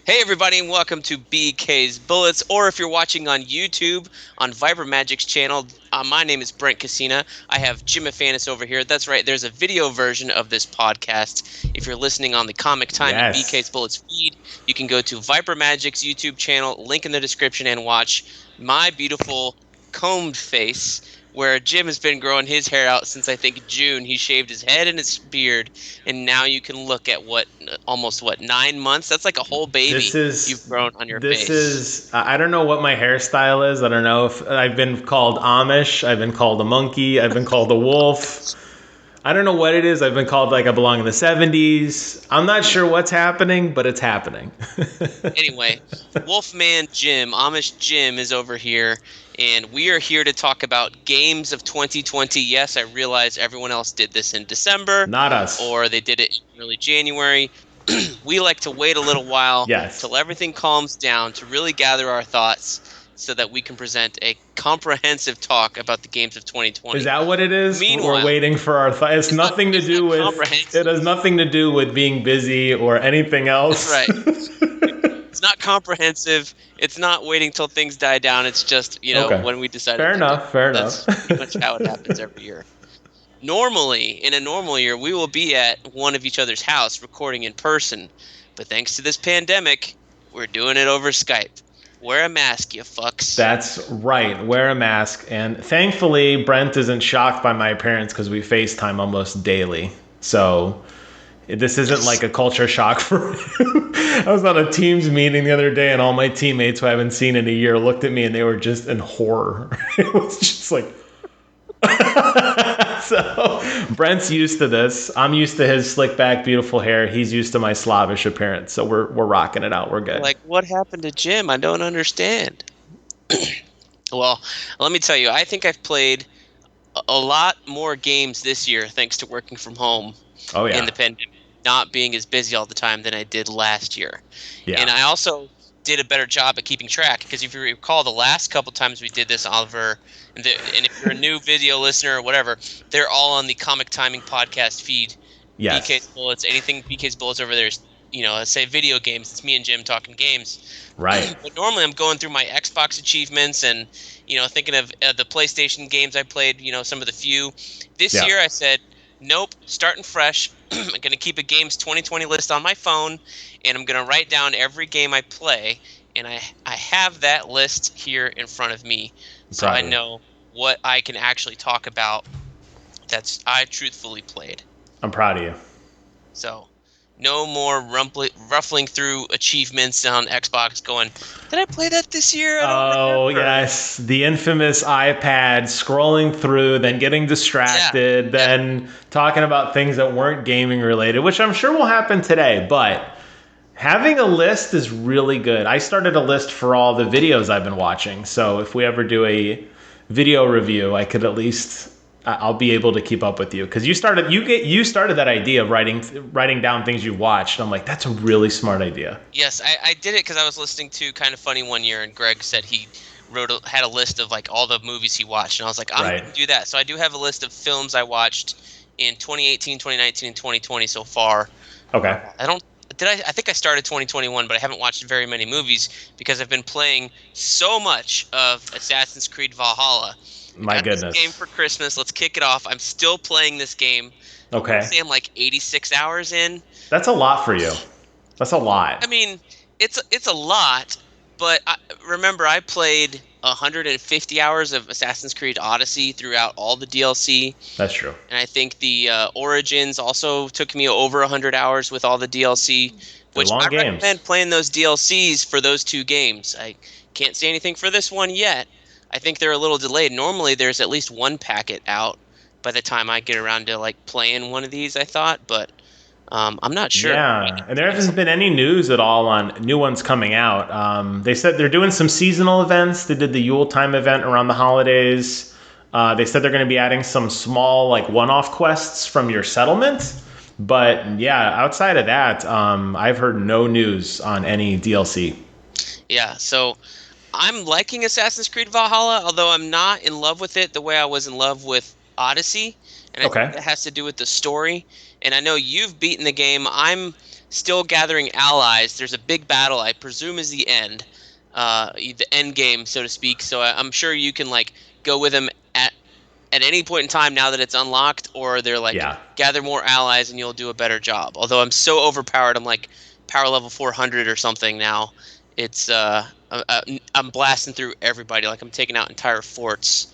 Hey everybody, and welcome to BK's Bullets, or if you're watching on YouTube on Viper Magic's channel, my name is Brent Casina. I have Jim Afanis over here. That's right, there's a video version of this podcast. If you're listening on the Comic Time and BK's Yes. Bullets feed, you can go to Viper Magic's YouTube channel, link in the description, and watch my beautiful combed face, where Jim has been growing his hair out since I think June. He shaved his head and his beard, and now you can look at almost 9 months. That's like a whole This baby you've is grown on your this face. is I don't know what my hairstyle is. I don't know if I've been called Amish, I've been called a monkey, I've been called a wolf. I don't know what it is. I've been called like I belong in the 70s. I'm not sure what's happening, but it's happening. Anyway, Wolfman Jim, Amish Jim is over here, and we are here to talk about games of 2020. Yes, I realize everyone else did this in December, Not us. or they did it in early January. We like to wait a little while Yes. till everything calms down to really gather our thoughts so that we can present a comprehensive talk about the games of 2020. Is that what it is? We're Meanwhile, waiting for our it's nothing to it's not do with it comprehensive. has nothing to do with being busy or anything That's else. right. It's not comprehensive. It's not waiting till things die down. It's just, Okay. when we decided Fair to do enough. it. Fair That's enough. pretty much how it happens every year. Normally, in a normal year, we will be at one of each other's house recording in person. But thanks to this pandemic, we're doing it over Skype. Wear a mask, you fucks. That's right. Wear a mask. And thankfully, Brent isn't shocked by my appearance because we FaceTime almost daily. So this isn't like a culture shock for him. I was on a Teams meeting the other day, and all my teammates who I haven't seen in a year looked at me and they were just in horror. It was just like. So Brent's used to this. I'm used to his slick back, beautiful hair. He's used to my Slavish appearance. So we're rocking it out. We're good. Like, what happened to Jim? I don't understand. Well, let me tell you, I think I've played a lot more games this year thanks to working from home Oh in yeah. the pandemic, not being as busy all the time than I did last year. And Yeah. I also did a better job at keeping track because if you recall, the last couple times we did this, Oliver, and if you're a new video listener or whatever, they're all on the Comic Timing podcast feed. BK's Yes. Bullets, anything BK's Bullets over there is, say video games. It's me and Jim talking games. Right. But normally I'm going through my Xbox achievements and, thinking of the PlayStation games I played, some of the few. This Yeah. year I said, nope, starting fresh. I'm going to keep a games 2020 list on my phone, and I'm going to write down every game I play. And I have that list here in front of me, so I Probably. know what I can actually talk about that's I truthfully played. I'm proud of you. So no more ruffling through achievements on Xbox going, did I play that this year? I don't Oh, remember. yes. The infamous iPad scrolling through, then getting distracted, then talking about things that weren't gaming related, which I'm sure will happen today. But having a list is really good. I started a list for all the videos I've been watching. So if we ever do a video review, I could at least I'll be able to keep up with you because you started that idea of writing down things you watched. I'm like, that's a really smart idea. Yes, I did it because I was listening to Kind of Funny one year, and Greg said he had a list of like all the movies he watched, and I was like, I'm Right. going to do that. So I do have a list of films I watched in 2018, 2019, and 2020 so far. Okay. I think I started 2021, but I haven't watched very many movies because I've been playing so much of Assassin's Creed Valhalla. My Got this goodness. game for Christmas. Let's kick it off. I'm still playing this game. I Okay. say I'm like 86 hours in. That's a lot for you. That's a lot. I mean, it's a lot, but remember I played 150 hours of Assassin's Creed Odyssey throughout all the DLC, That's true. and I think the Origins also took me over 100 hours with all the DLC, which long I games. recommend playing those DLCs for those two games. I can't say anything for this one yet. I think they're a little delayed. Normally there's at least one packet out by the time I get around to like playing one of these, I thought, but I'm not sure. Yeah, and there hasn't been any news at all on new ones coming out. They said they're doing some seasonal events. They did the Yule time event around the holidays. They said they're going to be adding some small, like, one-off quests from your settlement. But yeah, outside of that, I've heard no news on any DLC. Yeah, so I'm liking Assassin's Creed Valhalla, although I'm not in love with it the way I was in love with Odyssey, and I think Okay. that has to do with the story. And I know you've beaten the game. I'm still gathering allies. There's a big battle, I presume is the end game, so to speak. So I'm sure you can like go with them at any point in time now that it's unlocked, or they're like Yeah. gather more allies and you'll do a better job. Although I'm so overpowered, I'm like power level 400 or something now. It's I'm blasting through everybody, like I'm taking out entire forts.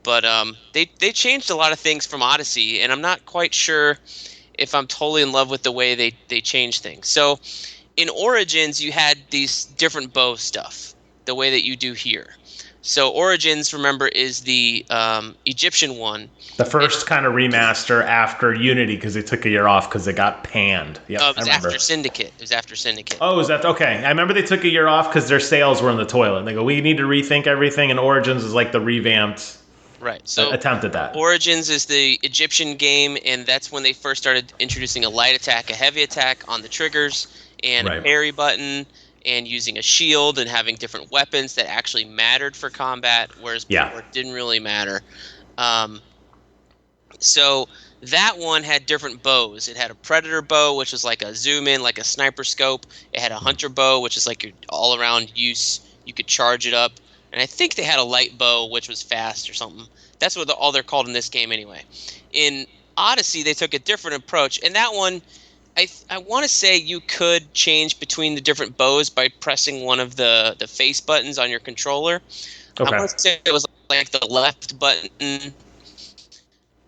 But they changed a lot of things from Odyssey, and I'm not quite sure if I'm totally in love with the way they changed things. So in Origins, you had these different bow stuff, the way that you do here. So Origins, remember, is the Egyptian one. The And first kind of remaster after Unity because they took a year off because it got panned. Yep, it I was after remember. Syndicate. It was after Syndicate. Oh, is that okay? I remember they took a year off because their sales were in the toilet. And they go, we need to rethink everything, and Origins is like the revamped Right. So attempt at that. Origins is the Egyptian game, and that's when they first started introducing a light attack, a heavy attack on the triggers, and a Right. parry button, and using a shield, and having different weapons that actually mattered for combat, whereas Yeah. before it didn't really matter. Um, so that one had different bows. It had a predator bow, which was like a zoom in, like a sniper scope. It had a hunter bow, which is like your all around use. You could charge it up. And I think they had a light bow, which was fast or something. That's what all they're called in this game anyway. In Odyssey, they took a different approach. And that one, I want to say you could change between the different bows by pressing one of the face buttons on your controller. I Okay. want to say it was like the left button,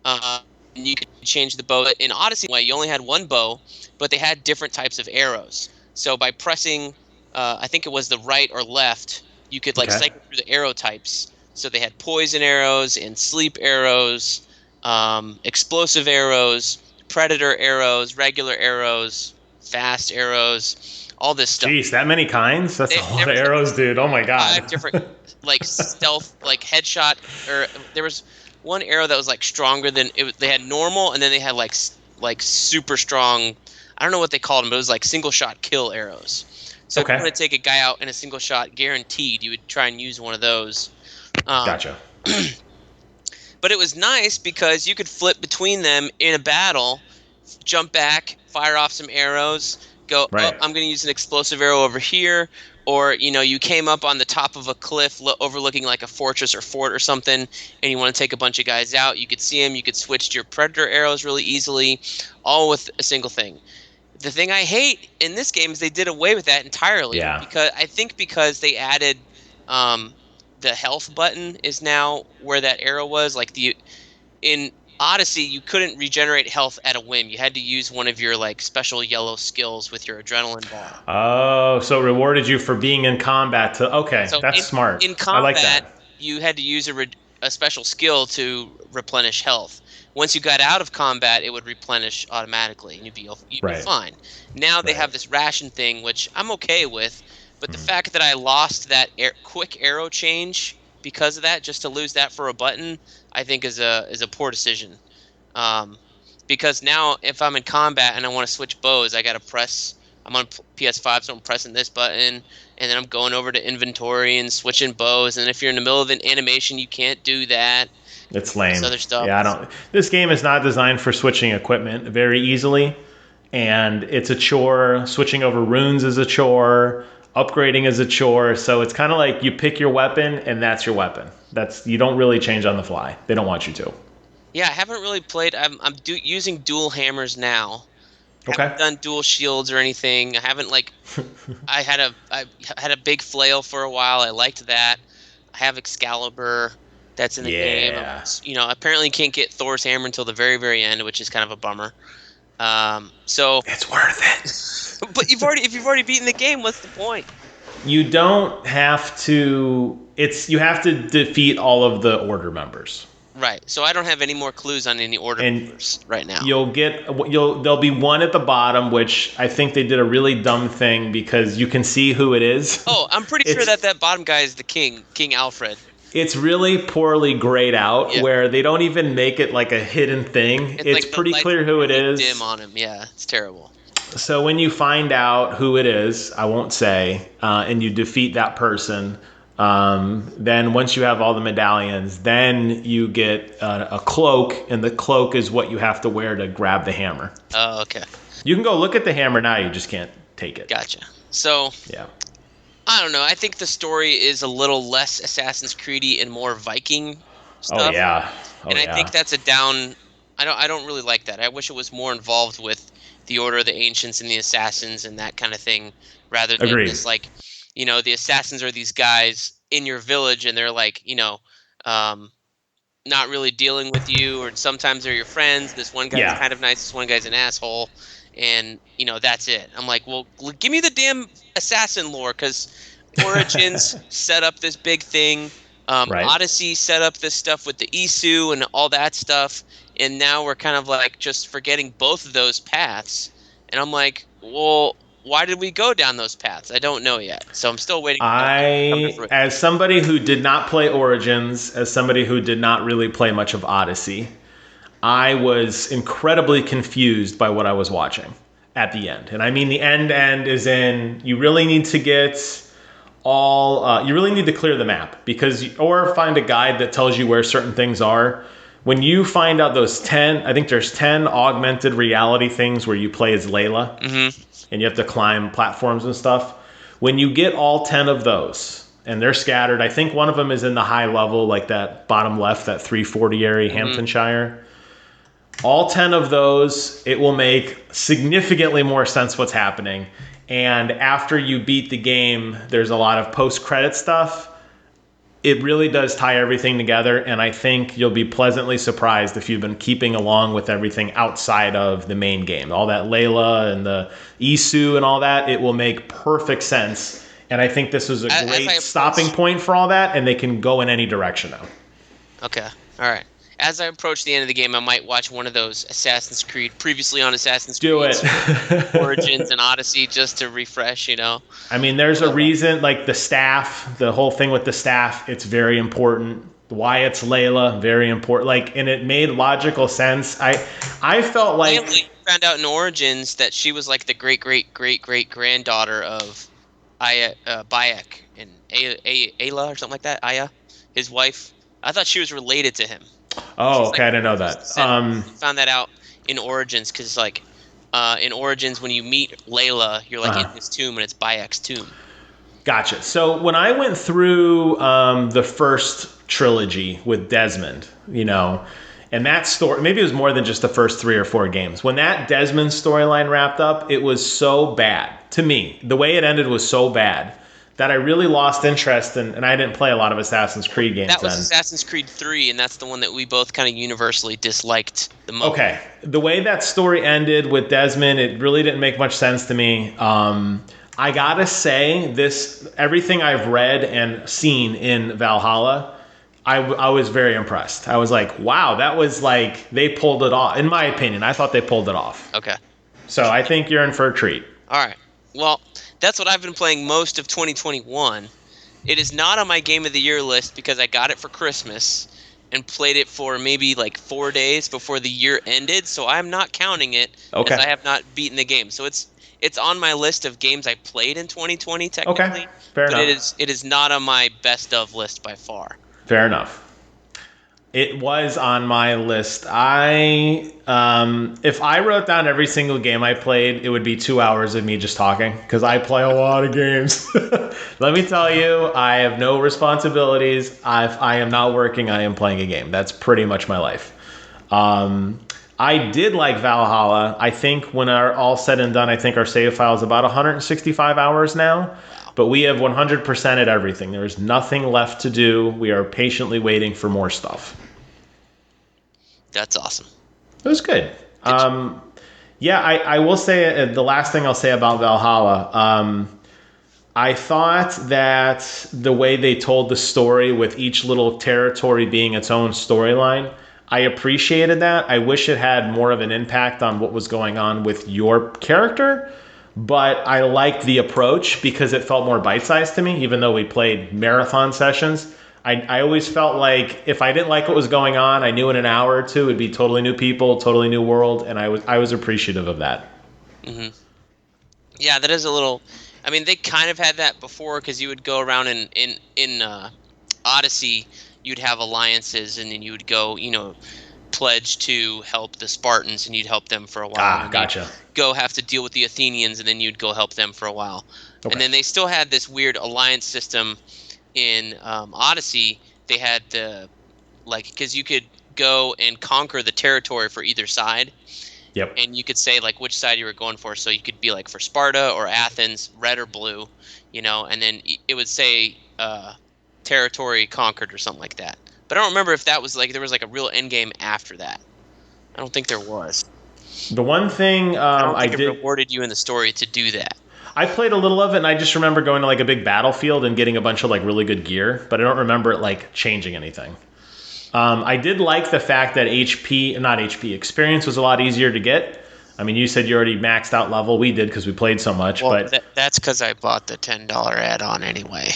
and you could change the bow. In Odyssey, you only had one bow, but they had different types of arrows. So by pressing, I think it was the right or left, you could like Okay. cycle through the arrow types. So they had poison arrows and sleep arrows, explosive arrows, predator arrows, regular arrows, fast arrows, all this stuff. Jeez, that many kinds? That's a There lot of was like arrows, dude. Oh my god. 5 different like stealth like headshot, or there was one arrow that was like stronger than it. They had normal, and then they had like super strong. I don't know what they called them, but it was like single shot kill arrows. So if you Okay. want to take a guy out in a single shot, guaranteed, you would try and use one of those. Um, Gotcha. but it was nice because you could flip between them in a battle, jump back, fire off some arrows, go, oh, Right. I'm going to use an explosive arrow over here. Or, you came up on the top of a cliff overlooking like a fortress or fort or something, and you want to take a bunch of guys out. You could see them. You could switch to your predator arrows really easily, all with a single thing. The thing I hate in this game is they did away with that entirely. Yeah. Because they added the health button is now where that arrow was. Like in Odyssey, you couldn't regenerate health at a whim. You had to use one of your like special yellow skills with your adrenaline bar. Oh, so it rewarded you for being in combat to okay, So that's smart. in I like combat, that. you had to use a special skill to replenish health. Once you got out of combat, it would replenish automatically, and you'd be Right. fine. Now they Right. have this ration thing, which I'm okay with, but the fact that I lost that quick arrow change because of that, just to lose that for a button, I think is a poor decision. Because now if I'm in combat and I want to switch bows, I got to press. I'm on PS5, so I'm pressing this button, and then I'm going over to inventory and switching bows. And if you're in the middle of an animation, you can't do that. It's This lame. other stuff. Yeah, I don't. This game is not designed for switching equipment very easily, and it's a chore. Switching over runes is a chore. Upgrading is a chore. So it's kind of like you pick your weapon, and that's your weapon. You don't really change on the fly. They don't want you to. Yeah, I haven't really played. I'm using dual hammers now. Okay. Haven't done dual shields or anything. I haven't like. I had a big flail for a while. I liked that. I have Excalibur. That's in the game. Yeah. Apparently you can't get Thor's hammer until the very, very end, which is kind of a bummer. So, It's worth it. but if you've already beaten the game, what's the point? You don't have to. You have to defeat all of the order members. Right. So I don't have any more clues on any order And members right now. There'll be one at the bottom, which I think they did a really dumb thing because you can see who it is. Oh, I'm pretty sure that bottom guy is the king, King Alfred. It's really poorly grayed out, Yeah. where they don't even make it like a hidden thing. It's like the pretty lights clear who it really is. dim on him. Yeah, it's terrible. So when you find out who it is, I won't say, and you defeat that person, then once you have all the medallions, then you get a cloak, and the cloak is what you have to wear to grab the hammer. Oh, okay. You can go look at the hammer now. You just can't take it. Gotcha. So Yeah. I don't know. I think the story is a little less Assassin's Creedy and more Viking Oh stuff, yeah. Oh and I yeah. think that's a down. I don't really like that. I wish it was more involved with the Order of the Ancients and the Assassins and that kind of thing, rather than Agreed. just like, the Assassins are these guys in your village and they're like, um, not really dealing with you, or sometimes they're your friends. This one guy's Yeah. kind of nice. This one guy's an asshole, and that's it. I'm like, well, give me the damn assassin lore, because Origins set up this big thing. Right. Odyssey set up this stuff with the Isu and all that stuff, and now we're kind of like just forgetting both of those paths. And I'm like, well, why did we go down those paths? I don't know yet, so I'm still waiting for that to come to fruition. As somebody who did not play Origins, as somebody who did not really play much of Odyssey, I was incredibly confused by what I was watching at the end. And I mean, the end is in, you really need to get you really need to clear the map, or find a guide that tells you where certain things are. When you find out those 10, I think there's 10 augmented reality things where you play as Layla, and you have to climb platforms and stuff. When you get all 10 of those, and they're scattered, I think one of them is in the high level, like that bottom left, that 340 area, Hamptonshire. All 10 of those, it will make significantly more sense what's happening. And after you beat the game, there's a lot of post-credit stuff. It really does tie everything together, and I think you'll be pleasantly surprised if you've been keeping along with everything outside of the main game. All that Layla and the Isu and all that, it will make perfect sense. And I think this was a great stopping point for all that, and they can go in any direction now. Okay. All right. As I approach the end of the game, I might watch one of those previously on Assassin's Creed. Do it. Origins and Odyssey, just to refresh, I mean, there's a reason, like the staff, the whole thing with the staff, it's very important. Why it's Layla, very important. Like, and it made logical sense. I felt like I found out in Origins that she was like the great great great great granddaughter of Bayek and Ayla or something like that. Aya, his wife. I thought she was related to him. Oh, okay, I didn't know that. Found that out in Origins, because in Origins, when you meet Layla, you're like in his tomb, and it's Bayek's tomb. Gotcha. So when I went through the first trilogy with Desmond, and that story, maybe it was more than just the first 3 or 4 games. When that Desmond storyline wrapped up, it was so bad to me. The way it ended was so bad that I really lost interest in, and I didn't play a lot of Assassin's Creed games. That was Assassin's Creed 3, and that's the one that we both kind of universally disliked the most. Okay. The way that story ended with Desmond, it really didn't make much sense to me. I gotta say, everything I've read and seen in Valhalla, I was very impressed. I was like, wow, that was like, they pulled it off. In my opinion, I thought they pulled it off. Okay. So I think you're in for a treat. All right. Well, that's what I've been playing most of 2021. It is not on my Game of the Year list because I got it for Christmas and played it for maybe like 4 days before the year ended, so I'm not counting it as I have not beaten the game. So it's on my list of games I played in 2020 technically. Okay, fair enough. It is not on my best of list by far. Fair enough. It was on my list. If I wrote down every single game I played, it would be 2 hours of me just talking, because I play a lot of games. Let me tell you, I have no responsibilities. I am not working. I am playing a game. That's pretty much my life. I did like Valhalla. I think when all said and done, I think our save file is about 165 hours now. But we have 100%ed everything. There's nothing left to do. We are patiently waiting for more stuff. That's awesome. It was good. I will say the last thing I'll say about Valhalla. I thought that the way they told the story with each little territory being its own storyline, I appreciated that. I wish it had more of an impact on what was going on with your character. But I liked the approach because it felt more bite-sized to me, even though we played marathon sessions. I always felt like if I didn't like what was going on, I knew in an hour or two it'd be totally new people, totally new world, and I was appreciative of that. Mm-hmm. Yeah, that is a little. I mean, they kind of had that before, because you would go around in Odyssey, you'd have alliances, and then you would go, pledge to help the Spartans, and you'd help them for a while. And Gotcha. you'd go have to deal with the Athenians, and then you'd go help them for a while. Okay. And then they still had this weird alliance system in Odyssey. They had the because you could go and conquer the territory for either side. Yep. And you could say which side you were going for. So you could be for Sparta or Athens, red or blue, and then it would say territory conquered or something like that. But I don't remember if that was there was a real end game after that. I don't think there was. The one thing I don't think it rewarded you in the story to do that. I played a little of it, and I just remember going to a big battlefield and getting a bunch of really good gear, but I don't remember it changing anything. I did like the fact that experience was a lot easier to get. I mean, you said you already maxed out level. We did because we played so much. Well, but that's because I bought the $10 add-on anyway.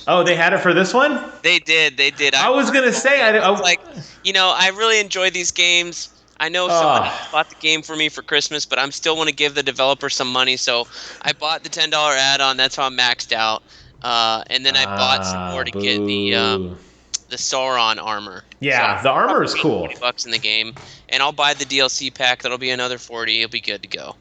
Oh, they had it for this one? They did. I was going to say, I really enjoy these games. I know somebody bought the game for me for Christmas, but I still want to give the developer some money, so I bought the $10 add-on. That's how I'm maxed out. And then I bought some more to get the Sauron armor. Yeah, so the armor is cool. $20 in the game, and I'll buy the DLC pack. That'll be another $40. It'll be good to go.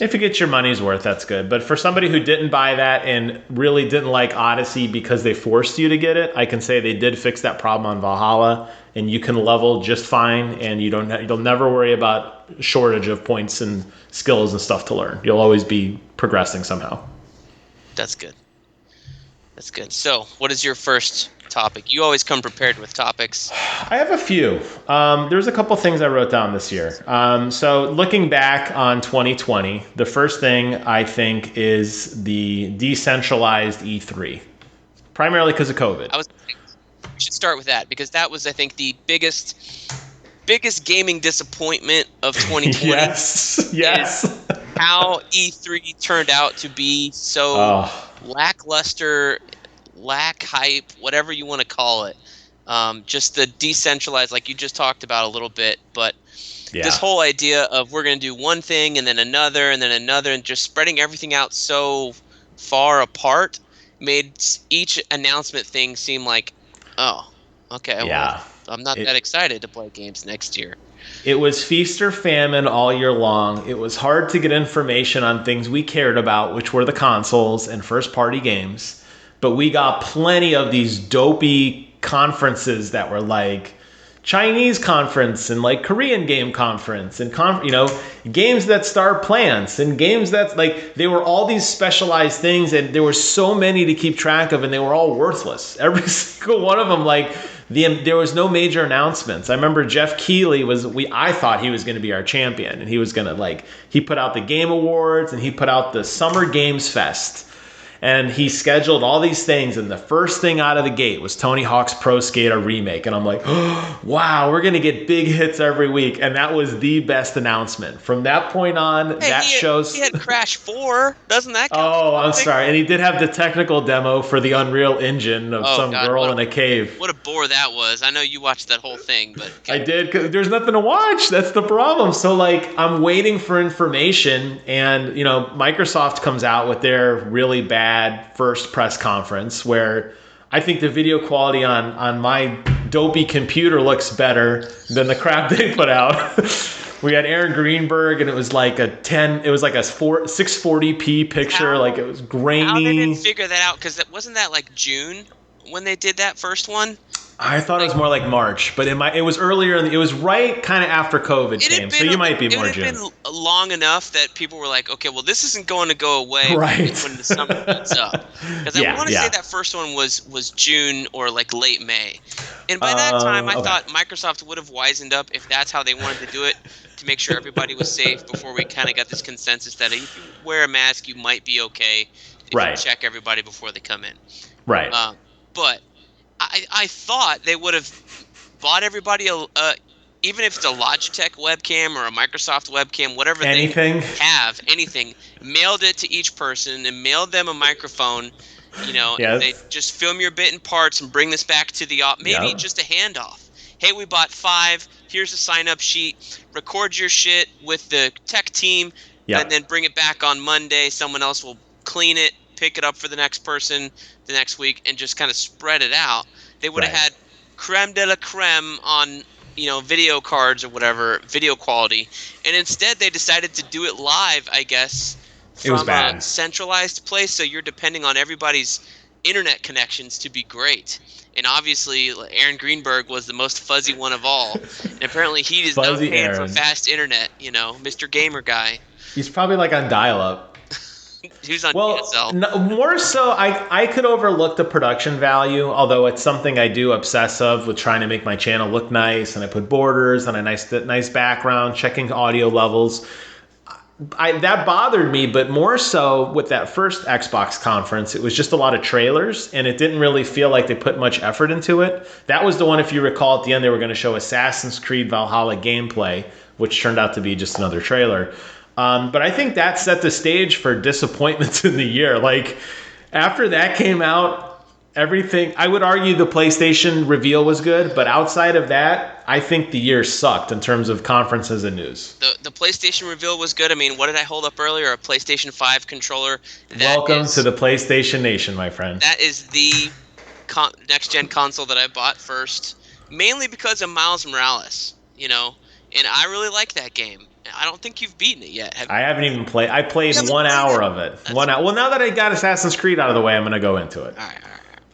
If you get your money's worth, that's good. But for somebody who didn't buy that and really didn't like Odyssey because they forced you to get it, I can say they did fix that problem on Valhalla, and you can level just fine, and you'll never worry about shortage of points and skills and stuff to learn. You'll always be progressing somehow. That's good. That's good. So, what is your first topic? You always come prepared with topics. I have a few. There's a couple things I wrote down this year. So looking back on 2020, the first thing I think is the decentralized E3, primarily because of COVID. We should start with that because that was, I think, the biggest gaming disappointment of 2020. Yes. How E3 turned out to be so lackluster, lack hype, whatever you want to call it. Just the decentralized, like you just talked about a little bit, but this whole idea of we're going to do one thing and then another and just spreading everything out so far apart made each announcement thing seem like, well, I'm not that excited to play games next year. It was feast or famine all year long. It was hard to get information on things we cared about, which were the consoles and first-party games. But we got plenty of these dopey conferences that were like Chinese conference and Korean game conference and games that star plants and games that they were all these specialized things, and there were so many to keep track of, and they were all worthless. Every single one of them, there was no major announcements. I remember Jeff Keighley I thought he was going to be our champion, and he was going to he put out the Game Awards and he put out the Summer Games Fest. And he scheduled all these things, and the first thing out of the gate was Tony Hawk's Pro Skater remake. And I'm like, oh, wow, we're going to get big hits every week. And that was the best announcement. From that point on, he had Crash 4. Doesn't that count? Oh, I'm sorry. And he did have the technical demo for the Unreal Engine of girl in a cave. What a bore that was. I know you watched that whole thing, but... I did, because there's nothing to watch. That's the problem. So, I'm waiting for information, and, Microsoft comes out with their really bad first press conference where I think the video quality on my dopey computer looks better than the crap they put out. We had Aaron Greenberg, and it was a 640p picture. It was grainy. How they didn't figure that out, because wasn't that June when they did that first one? I thought it was more like March, but it was earlier. It was right kind of after COVID came, so you might be more June. It had been long enough that people were like, okay, well, this isn't going to go away when the summer heats up. Because I want to say that first one was June or late May. And by that time, I thought Microsoft would have wisened up if that's how they wanted to do it, to make sure everybody was safe before we kind of got this consensus that if you wear a mask, you might be okay if you check everybody before they come in. Right. But I thought they would have bought everybody even if it's a Logitech webcam or a Microsoft webcam, whatever they have, mailed it to each person and mailed them a microphone, and they just film your bit and parts and bring this back to the maybe just a handoff. Hey, we bought 5. Here's a sign-up sheet. Record your shit with the tech team, and then bring it back on Monday. Someone else will clean it, pick it up for the next person the next week, and just kind of spread it out. They would have had creme de la creme on video cards or whatever, video quality, and instead they decided to do it live, I guess, It was from a bad. centralized place. So you're depending on everybody's internet connections to be great. And obviously, Aaron Greenberg was the most fuzzy one of all. And apparently, he is not Fuzzy paying for Aaron. fast internet. Mr. Gamer guy. He's probably like on dial-up. Who's on Well, DSL. more so, I could overlook the production value, although it's something I do obsess of with trying to make my channel look nice, and I put borders and a nice background, checking audio levels. That bothered me, but more so with that first Xbox conference, it was just a lot of trailers, and it didn't really feel like they put much effort into it. That was the one, if you recall, at the end they were going to show Assassin's Creed Valhalla gameplay, which turned out to be just another trailer. But I think that set the stage for disappointments in the year. Like, after that came out, everything, I would argue the PlayStation reveal was good, but outside of that, I think the year sucked in terms of conferences and news. The PlayStation reveal was good. I mean, what did I hold up earlier? A PlayStation 5 controller. Welcome to the PlayStation Nation, my friend. That is the next-gen console that I bought first, mainly because of Miles Morales, and I really like that game. I don't think you've beaten it yet, have you? I haven't even played. I played 1 hour of it. That's 1 hour. Well, now that I got Assassin's Creed out of the way, I'm going to go into it. All right.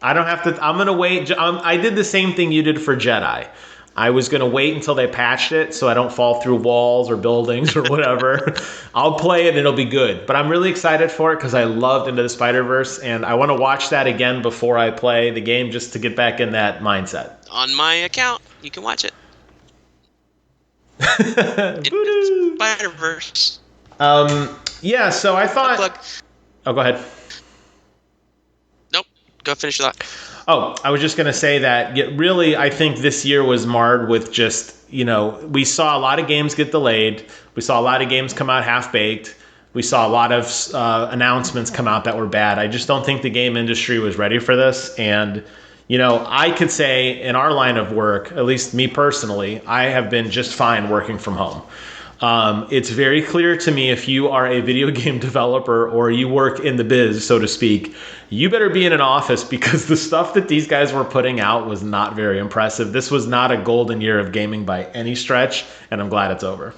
I don't have to. I'm going to wait. I did the same thing you did for Jedi. I was going to wait until they patched it so I don't fall through walls or buildings or whatever. I'll play it and it'll be good. But I'm really excited for it because I loved Into the Spider-Verse, and I want to watch that again before I play the game just to get back in that mindset. On my account, you can watch it. Spider-Verse. Yeah, so I thought... Oh, go ahead. Nope. Go finish that. Oh, I was just going to say that really, I think this year was marred with just, we saw a lot of games get delayed. We saw a lot of games come out half-baked. We saw a lot of announcements come out that were bad. I just don't think the game industry was ready for this. And, I could say in our line of work, at least me personally, I have been just fine working from home. It's very clear to me if you are a video game developer or you work in the biz, so to speak, you better be in an office because the stuff that these guys were putting out was not very impressive. This was not a golden year of gaming by any stretch, and I'm glad it's over.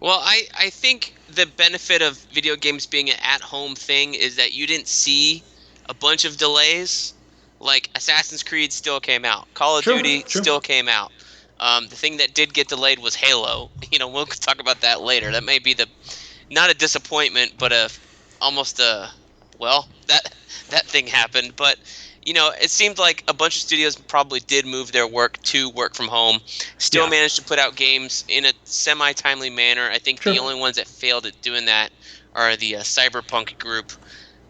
Well, I think the benefit of video games being an at-home thing is that you didn't see a bunch of delays. Like Assassin's Creed still came out. Call of Duty still came out. The thing that did get delayed was Halo. We'll talk about that later. That may be not a disappointment, but that thing happened. But, it seemed like a bunch of studios probably did move their work to work from home. Still managed to put out games in a semi-timely manner. I think the only ones that failed at doing that are the Cyberpunk group.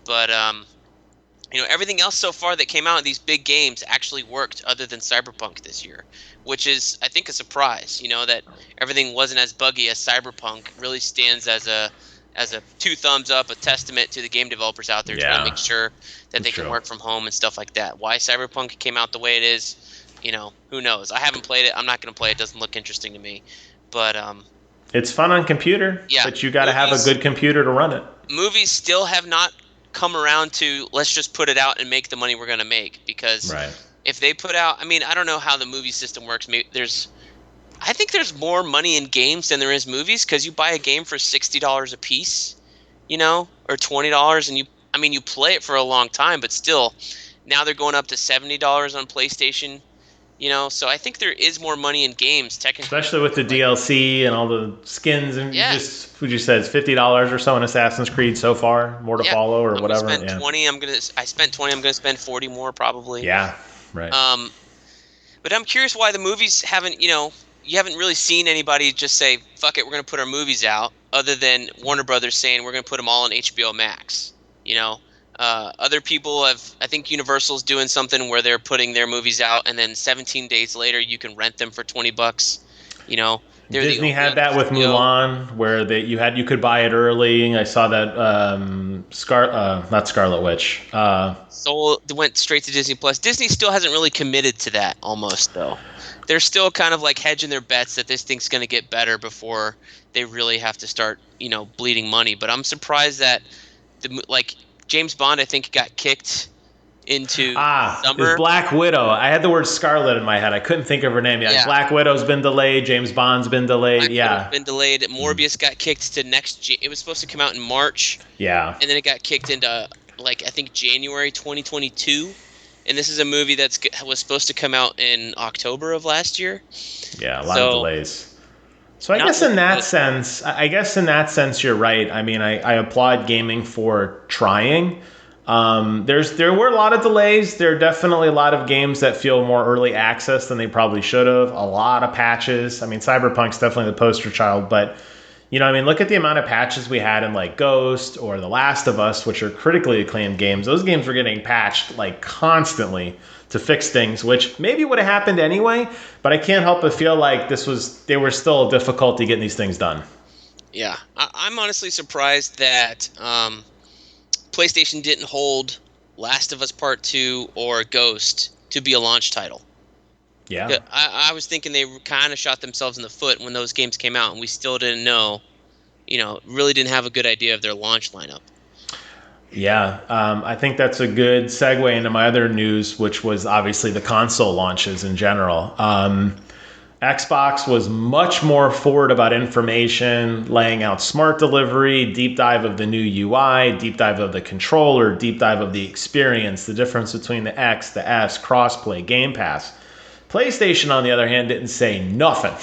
But, everything else so far that came out of these big games actually worked other than Cyberpunk this year, which is, I think, a surprise. That everything wasn't as buggy as Cyberpunk really stands as a two thumbs up, a testament to the game developers out there trying to make sure that they can work from home and stuff like that. Why Cyberpunk came out the way it is, who knows? I haven't played it. I'm not going to play it. It doesn't look interesting to me. But it's fun on computer, but you got to have a good computer to run it. Movies still have not come around to let's just put it out and make the money we're going to make, because if they put out, I don't know how the movie system works. I think there's more money in games than there is movies, because you buy a game for $60 a piece, or $20, and you play it for a long time, but still, now they're going up to $70 on PlayStation. So I think there is more money in games, technically. Especially with the DLC and all the skins, and what you said, it's $50 or so in Assassin's Creed so far, more to follow or whatever. I spent 20. I'm gonna spend 40 more probably. Yeah, right. But I'm curious why the movies haven't. You haven't really seen anybody just say, "Fuck it, we're gonna put our movies out," other than Warner Brothers saying we're gonna put them all on HBO Max. Other people I think Universal's doing something where they're putting their movies out, and then 17 days later you can rent them for $20. Disney had that with Mulan, where you could buy it early. I saw that not Scarlet Witch. Soul went straight to Disney Plus. Disney still hasn't really committed to that, almost though. They're still kind of like hedging their bets that this thing's going to get better before they really have to start, bleeding money. But I'm surprised that James Bond, I think, got kicked into It was summer. Black Widow. I had the word Scarlet in my head. I couldn't think of her name. Yeah, Yeah, Black Widow's been delayed. James Bond's been delayed. Black Widow's Yeah. been delayed. Morbius got kicked to it was supposed to come out in March, Yeah. and then it got kicked into like I think January 2022. And this is a movie was supposed to come out in October of last year. Yeah, a lot of So delays. So not looking good. I guess in that sense, you're right. I mean, I applaud gaming for trying. There were a lot of delays. There are definitely a lot of games that feel more early access than they probably should have. A lot of patches. I mean, Cyberpunk's definitely the poster child, but I mean, look at the amount of patches we had in like Ghost or The Last of Us, which are critically acclaimed games. Those games were getting patched like constantly to fix things, which maybe would have happened anyway, but I can't help but feel like they were still difficulty getting these things done. Yeah, I'm honestly surprised that PlayStation didn't hold Last of Us Part 2 or Ghost to be a launch title. Yeah. I was thinking they kind of shot themselves in the foot when those games came out, and we still didn't know, really didn't have a good idea of their launch lineup. Yeah, I think that's a good segue into my other news, which was obviously the console launches in general. Xbox was much more forward about information, laying out smart delivery, deep dive of the new UI, deep dive of the controller, deep dive of the experience, the difference between the X, the S, crossplay, Game Pass. PlayStation, on the other hand, didn't say nothing.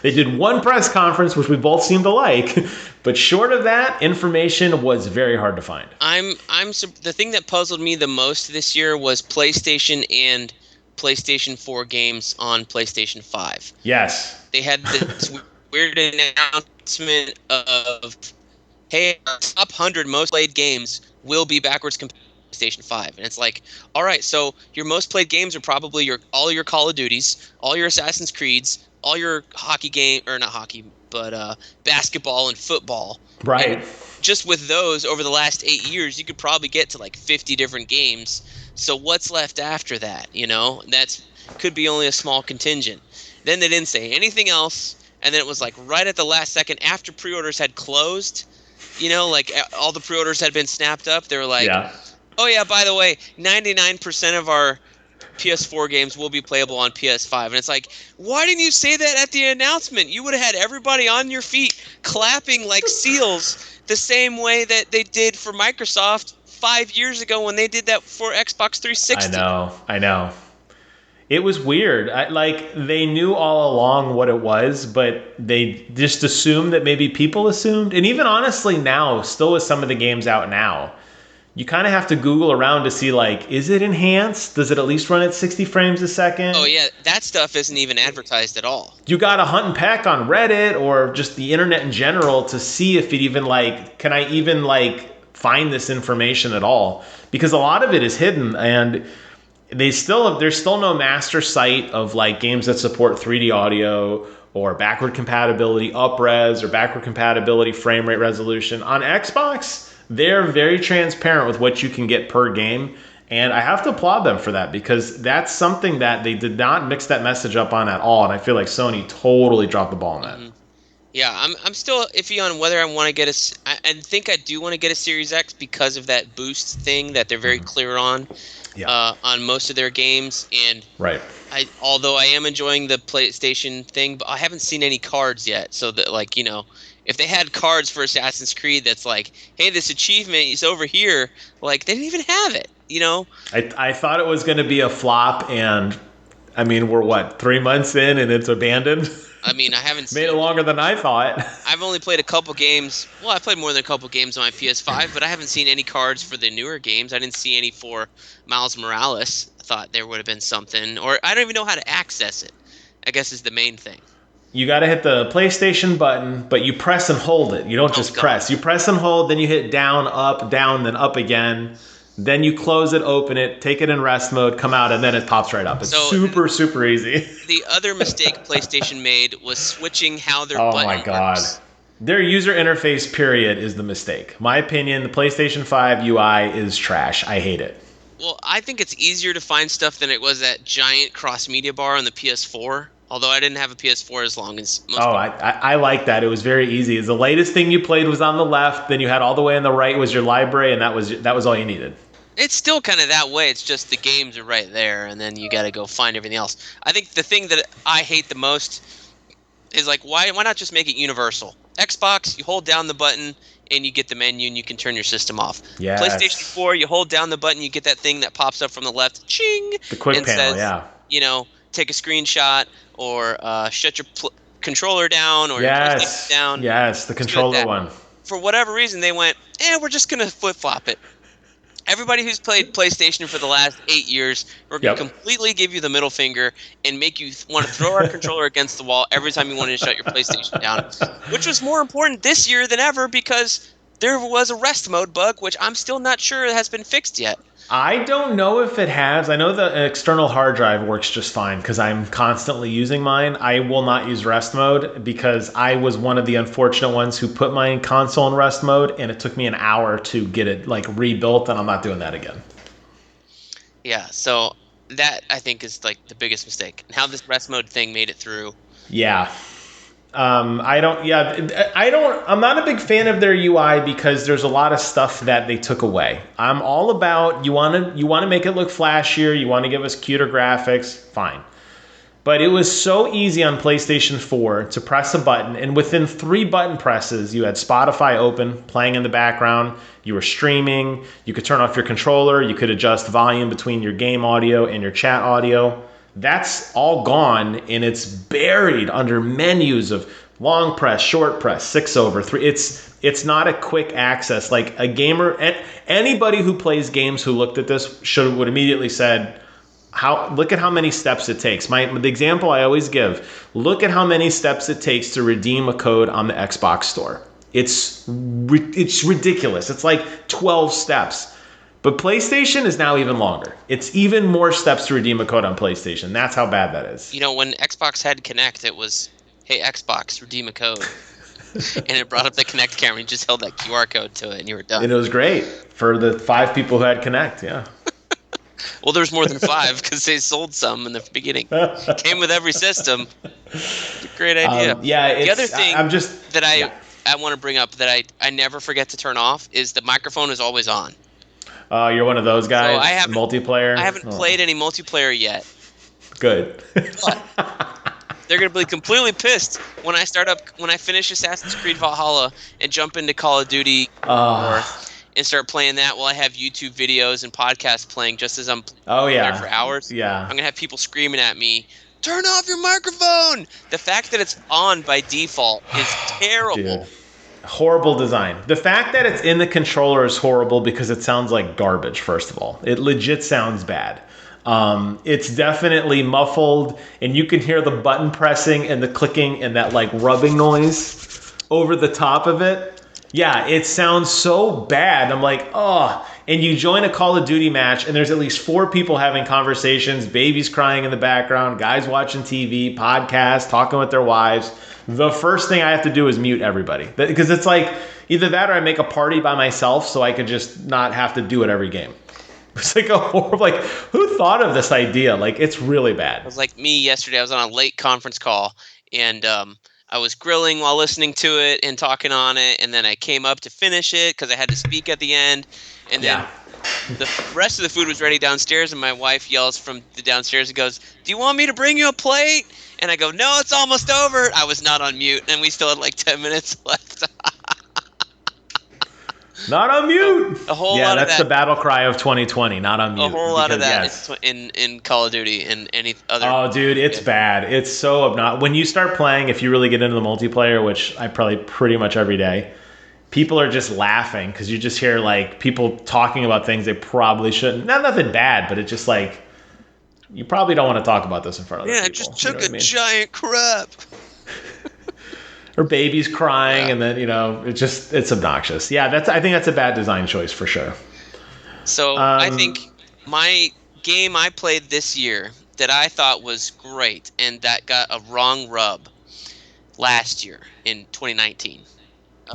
They did one press conference, which we both seem to like, but short of that, information was very hard to find. The thing that puzzled me the most this year was PlayStation and PlayStation 4 games on PlayStation 5. Yes. They had this weird announcement of, hey, our top 100 most played games will be backwards compatible with PlayStation 5. And it's like, all right, so your most played games are probably all your Call of Duties, all your Assassin's Creeds, all your hockey game, or not hockey, but basketball and football. Right. And just with those over the last 8 years, you could probably get to like 50 different games. So what's left after that? That's could be only a small contingent. Then they didn't say anything else, and then it was like right at the last second after pre-orders had closed, like all the pre-orders had been snapped up. They were like, Yeah. "Oh yeah, by the way, 99% of our PS4 games will be playable on PS5." And it's like, why didn't you say that at the announcement? You would have had everybody on your feet clapping like seals the same way that they did for Microsoft 5 years ago when they did that for Xbox 360. I know. It was weird. They knew all along what it was, but they just assumed that maybe people assumed. And even honestly now, still with some of the games out now, you kind of have to Google around to see, like, is it enhanced? Does it at least run at 60 frames a second? Oh yeah, that stuff isn't even advertised at all. You got to hunt and peck on Reddit or just the internet in general to see if it even, can I even, find this information at all? Because a lot of it is hidden, and there's still no master site of games that support 3D audio or backward compatibility up-res or backward compatibility frame rate resolution. On Xbox, they're very transparent with what you can get per game, and I have to applaud them for that because that's something that they did not mix that message up on at all, and I feel like Sony totally dropped the ball on that. Mm-hmm. Yeah, I'm still iffy on whether I want to get I think I do want to get a Series X because of that boost thing that they're very clear on. Yeah. On most of their games, and right. Although I am enjoying the PlayStation thing, but I haven't seen any cards yet. So that if they had cards for Assassin's Creed, that's like, hey, this achievement is over here. They didn't even have it. I thought it was going to be a flop, and I mean, we're 3 months in, and it's abandoned. I mean, I haven't made it longer than I thought. I've only played a couple games. Well, I played more than a couple games on my PS5, but I haven't seen any cards for the newer games. I didn't see any for Miles Morales. I thought there would have been something, or I don't even know how to access it, I guess is the main thing. You got to hit the PlayStation button, but you press and hold it. You don't just press. You press and hold, then you hit down, then up again. Then you close it, open it, take it in rest mode, come out, and then it pops right up. It's super easy. The other mistake PlayStation made was switching how their button my God. works. Their user interface, period, is the mistake. My opinion, the PlayStation 5 UI is trash. I hate it. Well, I think it's easier to find stuff than it was that giant cross-media bar on the PS4. Although I didn't have a PS4 as long as most people. I like that. It was very easy. The latest thing you played was on the left, then you had all the way on the right was your library, and that was all you needed. It's still kind of that way. It's just the games are right there, and then you got to go find everything else. I think the thing that I hate the most is like why not just make it universal? Xbox, you hold down the button and you get the menu and you can turn your system off. PlayStation Yes. 4, you hold down the button, you get that thing that pops up from the left, ching, The quick and panel, says, yeah. take a screenshot or shut your controller down or your PlayStation Yes. down. Yes, the Just do it controller that. one. For whatever reason, they went, we're just going to flip-flop it. Everybody who's played PlayStation for the last 8 years, we're going to Yep. completely give you the middle finger and make you want to throw our controller against the wall every time you wanted to shut your PlayStation down, which was more important this year than ever because there was a rest mode bug, which I'm still not sure has been fixed yet. I don't know if it has. I know the external hard drive works just fine because I'm constantly using mine. I will not use rest mode because I was one of the unfortunate ones who put my console in rest mode, and it took me an hour to get it like rebuilt, and I'm not doing that again. Yeah, so that I think is like the biggest mistake. And how this rest mode thing made it through. Yeah. I don't. Yeah, I don't. I'm not a big fan of their UI because there's a lot of stuff that they took away. I'm all about you want to make it look flashier. You want to give us cuter graphics. Fine. But it was so easy on PlayStation 4 to press a button, and within 3 button presses, you had Spotify open, playing in the background. You were streaming. You could turn off your controller. You could adjust volume between your game audio and your chat audio. That's all gone, and it's buried under menus of long press, short press, 6 over 3. It's not a quick access. Like a gamer, anybody who plays games who looked at this would immediately said, look at how many steps it takes. The example I always give, look at how many steps it takes to redeem a code on the Xbox store. It's ridiculous. It's like 12 steps. But PlayStation is now even longer. It's even more steps to redeem a code on PlayStation. That's how bad that is. When Xbox had Kinect, it was, hey, Xbox, redeem a code. And it brought up the Kinect camera and you just held that QR code to it and you were done. And it was great for the 5 people who had Kinect, yeah. Well, there's more than 5 because they sold some in the beginning. Came with every system. It's a great idea. The other thing I want to bring up that I never forget to turn off is the microphone is always on. You're one of those guys. So I haven't multiplayer. I haven't played any multiplayer yet. Good. They're gonna be completely pissed when I finish Assassin's Creed Valhalla and jump into Call of Duty and start playing that while I have YouTube videos and podcasts playing just as I'm there for hours. Yeah. I'm gonna have people screaming at me, "Turn off your microphone!" The fact that it's on by default is terrible. Dude. Horrible design. The fact that it's in the controller is horrible because it sounds like garbage, first of all. It legit sounds bad. It's definitely muffled, and you can hear the button pressing and the clicking and that like rubbing noise over the top of it. Yeah, it sounds so bad. I'm like, oh. And you join a Call of Duty match, and there's at least 4 people having conversations, babies crying in the background, guys watching TV, podcasts, talking with their wives. The first thing I have to do is mute everybody. Because it's like, either that or I make a party by myself so I could just not have to do it every game. It's like a horrible, like, who thought of this idea? Like, it's really bad. It was like me yesterday. I was on a late conference call, and I was grilling while listening to it and talking on it, and then I came up to finish it because I had to speak at the end, and then the rest of the food was ready downstairs, and my wife yells from the downstairs and goes, "Do you want me to bring you a plate?" And I go, "No, it's almost over." I was not on mute, and we still had like 10 minutes left. Not on mute. A whole lot of that. That's the battle cry of 2020. Not on mute. A whole lot of that in Call of Duty and any other. Oh, dude, it's bad. It's so obnoxious. When you start playing, if you really get into the multiplayer, which I probably pretty much every day, people are just laughing because you just hear like people talking about things they probably shouldn't. Nothing bad, but it's just like you probably don't want to talk about this in front of other people. Yeah, just took a giant crap. Or babies crying, and then it's obnoxious. Yeah, I think that's a bad design choice for sure. So I think my game I played this year that I thought was great and that got a wrong rub last year in 2019.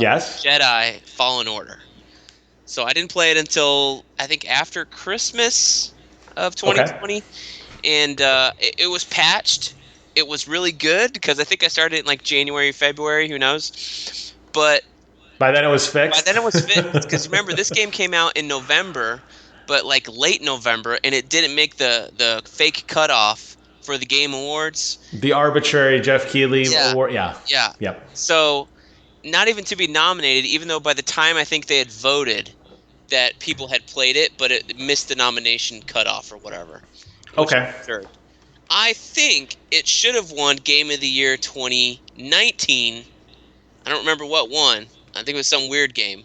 Yes. Jedi Fallen Order. So I didn't play it until I think after Christmas of 2020, and it was patched. It was really good because I think I started it in like January, February, who knows. But by then it was fixed. Because remember, this game came out in November but like late November, and it didn't make the fake cutoff for the Game Awards. The arbitrary Jeff Keighley Yeah, award. Yeah. yeah. Yep. So not even to be nominated, even though by the time I think they had voted that people had played it, but it missed the nomination cutoff or whatever, which is Okay. absurd. I think it should have won Game of the Year 2019. I don't remember what won. I think it was some weird game.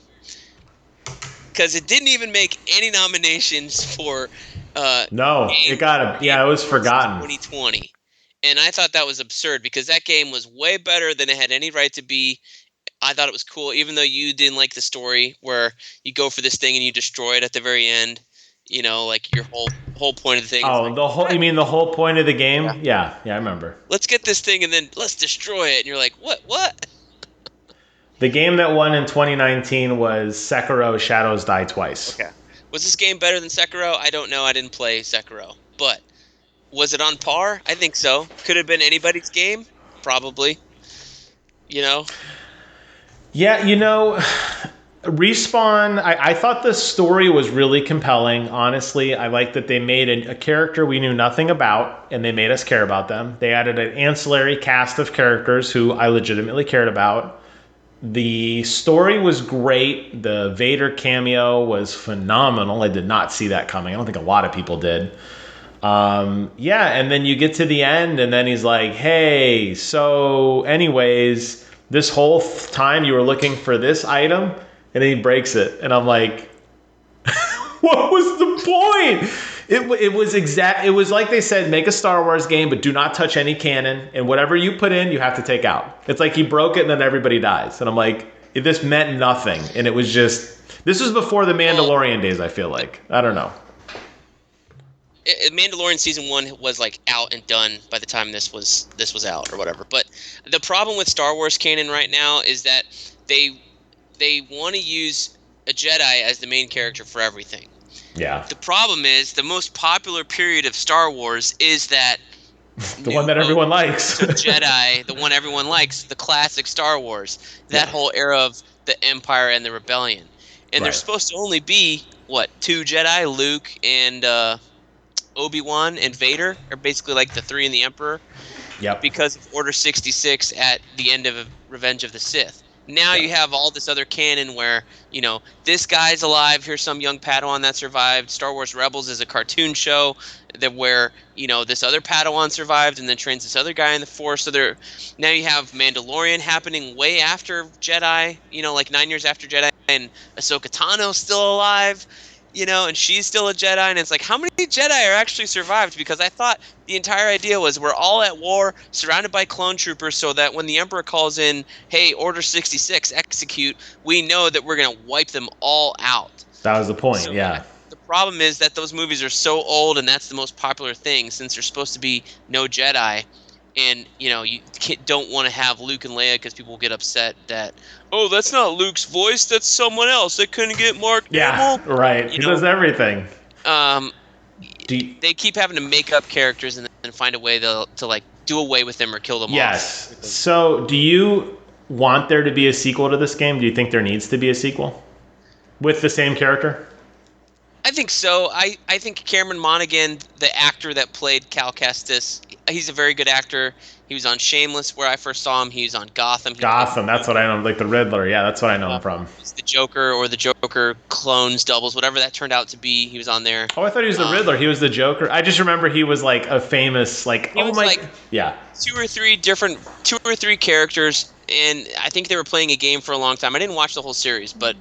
Because it didn't even make any nominations for No, it got Game it was Awards forgotten. 2020. And I thought that was absurd because that game was way better than it had any right to be. I thought it was cool, even though you didn't like the story where you go for this thing and you destroy it at the very end. You know, like your whole point of the thing is Oh, like, the whole you mean the whole point of the game? yeah, Yeah, I remember. let's get this thing and then let's destroy it. And you're like, what? The game that won in 2019 was Sekiro Shadows Die Twice. Okay. Was this game better than Sekiro? I don't know. I didn't play Sekiro. But was it on par? I think so. Could have been anybody's game? Probably. You know? Yeah, Respawn, I thought the story was really compelling, honestly. I like that they made a character we knew nothing about, and they made us care about them. They added an ancillary cast of characters who I legitimately cared about. The story was great. The Vader cameo was phenomenal. I did not see that coming. I don't think a lot of people did. Yeah, and then you get to the end, and then he's like, hey, so anyways, this whole time you were looking for this item, and then he breaks it. And I'm like, what was the point? It was like they said, make a Star Wars game, but do not touch any canon, and whatever you put in, you have to take out. It's like he broke it and then everybody dies. And I'm like, this meant nothing. And it was just, this was before the Mandalorian days, I feel like. I don't know. Mandalorian season 1 was like out and done by the time this was out or whatever. But the problem with Star Wars canon right now is that they want to use a Jedi as the main character for everything. Yeah. The problem is the most popular period of Star Wars is that the one that everyone likes. So Jedi, the one everyone likes, the classic Star Wars, that whole era of the Empire and the Rebellion. And there's supposed to only be, 2 Jedi, Luke and Obi-Wan and Vader are basically like the 3 and the Emperor. Yep. Because of Order 66 at the end of Revenge of the Sith. Now you have all this other canon where, this guy's alive, here's some young Padawan that survived. Star Wars Rebels is a cartoon show where, this other Padawan survived and then trains this other guy in the Force. So now you have Mandalorian happening way after Jedi, like 9 years after Jedi, and Ahsoka Tano's still alive. And she's still a Jedi, and it's like, how many Jedi are actually survived? Because I thought the entire idea was we're all at war, surrounded by clone troopers, so that when the Emperor calls in, hey, Order 66, execute, we know that we're going to wipe them all out. That was the point, so yeah. The problem is that those movies are so old, and that's the most popular thing, since there's supposed to be no Jedi. And, you don't want to have Luke and Leia because people will get upset that, oh, that's not Luke's voice, that's someone else. They couldn't get Mark Hamill. Yeah, right. He does everything. They keep having to make up characters and find a way to do away with them or kill them off. Yes. So do you want there to be a sequel to this game? Do you think there needs to be a sequel with the same character? I think so. I think Cameron Monaghan, the actor that played Cal Kestis, he's a very good actor. He was on Shameless, where I first saw him. He was on Gotham. That's what I know. Like the Riddler. Yeah, that's what I know him from. He's the Joker or the Joker clones, doubles, whatever that turned out to be. He was on there. Oh, I thought he was the Riddler. He was the Joker. I just remember he was like a famous, yeah. Two or three characters, and I think they were playing a game for a long time. I didn't watch the whole series, but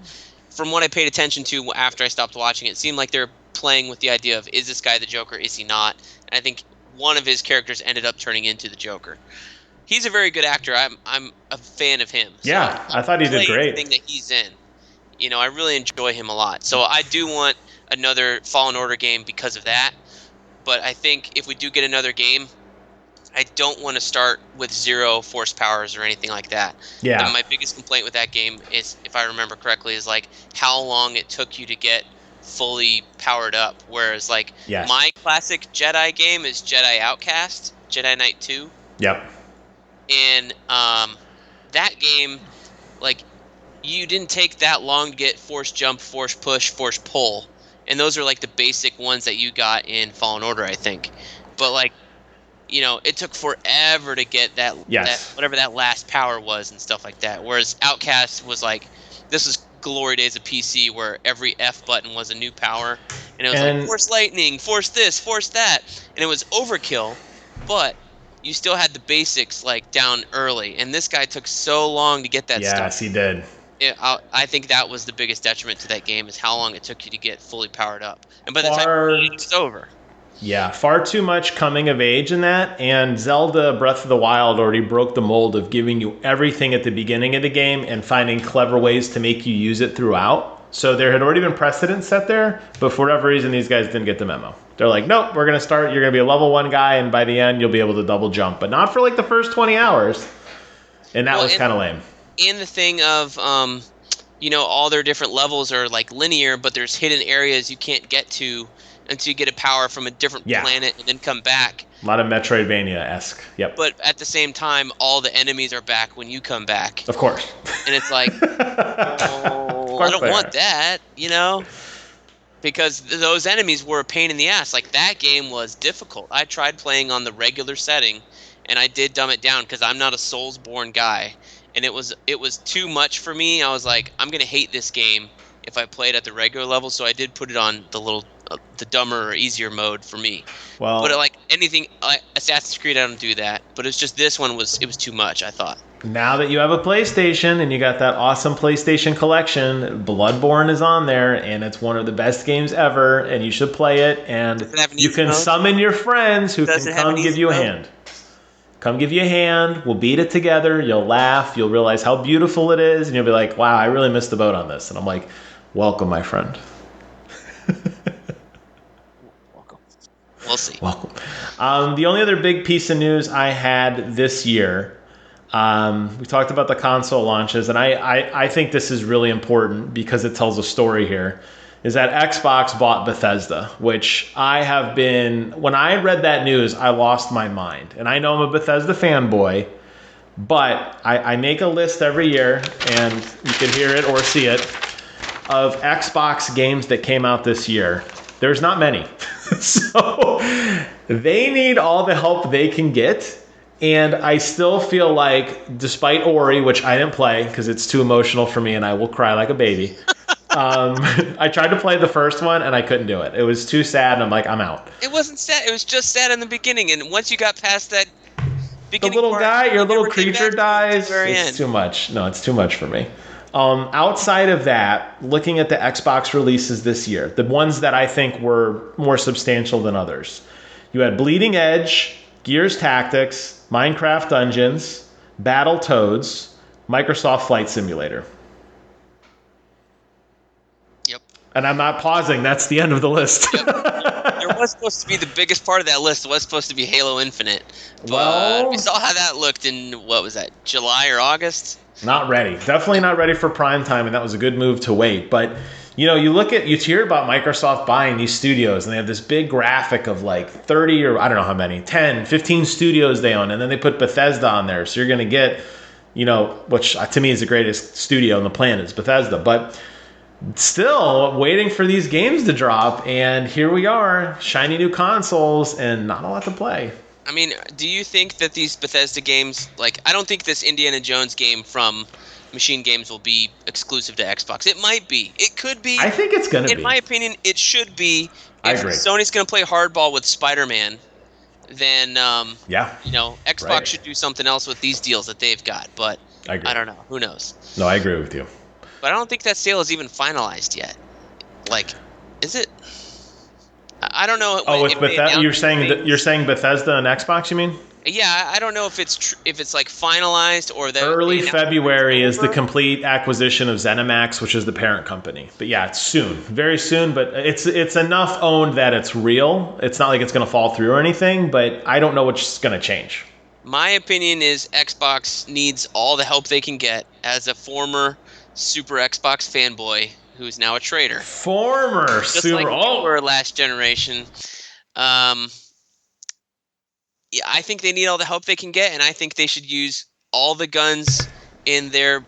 from what I paid attention to after I stopped watching, it seemed like they're playing with the idea of, is this guy the Joker, is he not? And I think one of his characters ended up turning into the Joker. He's a very good actor. I'm a fan of him. Yeah, I thought he did great. Anything that he's in, I really enjoy him a lot. So I do want another Fallen Order game because of that. But I think if we do get another game, I don't want to start with 0 force powers or anything like that. Yeah. And my biggest complaint with that game is, if I remember correctly, is like how long it took you to get fully powered up. Whereas my classic Jedi game is Jedi Outcast, Jedi Knight 2. Yep. And that game, you didn't take that long to get force jump, force push, force pull. and those are like the basic ones that you got in Fallen Order, I think. But like, it took forever to get that Yes. whatever that last power was and stuff like that. Whereas Outcast was like, this is glory days of PC where every F button was a new power, and it was like And force lightning, force this, force that, and it was overkill, but you still had the basics like down early. And this guy took so long to get that stuff. yes, he did. I think that was the biggest detriment to that game is how long it took you to get fully powered up. And by the time you Far beat it, it was over. Yeah, far too much coming of age in that. And Zelda Breath of the Wild already broke the mold of giving you everything at the beginning of the game and finding clever ways to make you use it throughout. So there had already been precedent set there, but for whatever reason, these guys didn't get the memo. They're like, nope, we're going to start. You're going to be a level 1 guy, and by the end, you'll be able to double jump, but not for like the first 20 hours. And that was kind of lame. And the thing of, all their different levels are like linear, but there's hidden areas you can't get to until you get a power from a different planet and then come back. A lot of Metroidvania-esque. Yep. But at the same time, all the enemies are back when you come back. Of course. And it's like, oh, I don't want that, because those enemies were a pain in the ass. Like, that game was difficult. I tried playing on the regular setting, and I did dumb it down because I'm not a Soulsborne guy. And it was too much for me. I was like, I'm going to hate this game if I played at the regular level, so I did put it on the dumber or easier mode for me. Well, but like anything, like Assassin's Creed, I don't do that. But it's just this one was too much, I thought. Now that you have a PlayStation and you got that awesome PlayStation collection, Bloodborne is on there, and it's one of the best games ever, and you should play it. And you can summon your friends who can come give you a hand. Come give you a hand. We'll beat it together. You'll laugh. You'll realize how beautiful it is, and you'll be like, "Wow, I really missed the boat on this." And I'm like, "Welcome, my friend." Welcome. We'll see. Welcome. The only other big piece of news I had this year, we talked about the console launches, and I think this is really important because it tells a story here, is that Xbox bought Bethesda, which I have been, when I read that news, I lost my mind. And I know I'm a Bethesda fanboy, but I make a list every year, and you can hear it or see it, of Xbox games that came out this year. There's not many. So they need all the help they can get. And I still feel like, despite Ori, which I didn't play because it's too emotional for me and I will cry like a baby, I tried to play the first one and I couldn't do it. It was too sad, and I'm like, I'm out. It wasn't sad. It was just sad in the beginning, and once you got past that beginning the little part, guy, your little creature dies. It's too much. No, it's too much for me. Outside of that, looking at the Xbox releases this year, the ones that I think were more substantial than others, you had Bleeding Edge, Gears Tactics, Minecraft Dungeons, Battletoads, Microsoft Flight Simulator. Yep. And I'm not pausing. That's the end of the list. Yep. There was supposed to be the biggest part of that list was supposed to be Halo Infinite. But well, we saw how that looked in, what was that, July or August? Not ready. Definitely not ready for prime time, and that was a good move to wait. But, you hear about Microsoft buying these studios, and they have this big graphic of like 30 or I don't know how many, 10, 15 studios they own, and then they put Bethesda on there. So you're going to get, which to me is the greatest studio on the planet is Bethesda. But still waiting for these games to drop, and here we are, shiny new consoles, and not a lot to play. I mean, do you think that these Bethesda games, like, I don't think this Indiana Jones game from Machine Games will be exclusive to Xbox. It might be. It could be. I think it's going to be. In my opinion, it should be. I If agree. Sony's going to play hardball with Spider-Man, then, Xbox should do something else with these deals that they've got. But I agree. I don't know. Who knows? No, I agree with you. But I don't think that sale is even finalized yet. Like, is it? I don't know. Oh, with Bethesda, you're saying Bethesda and Xbox, you mean? Yeah, I don't know if it's like finalized or that early February is the complete acquisition of ZeniMax, which is the parent company. But yeah, it's soon, very soon. But it's enough owned that it's real. It's not like it's going to fall through or anything. But I don't know what's going to change. My opinion is Xbox needs all the help they can get. As a former Super Xbox fanboy who's now a trader, just like you were last generation. Yeah, I think they need all the help they can get, and I think they should use all the guns in their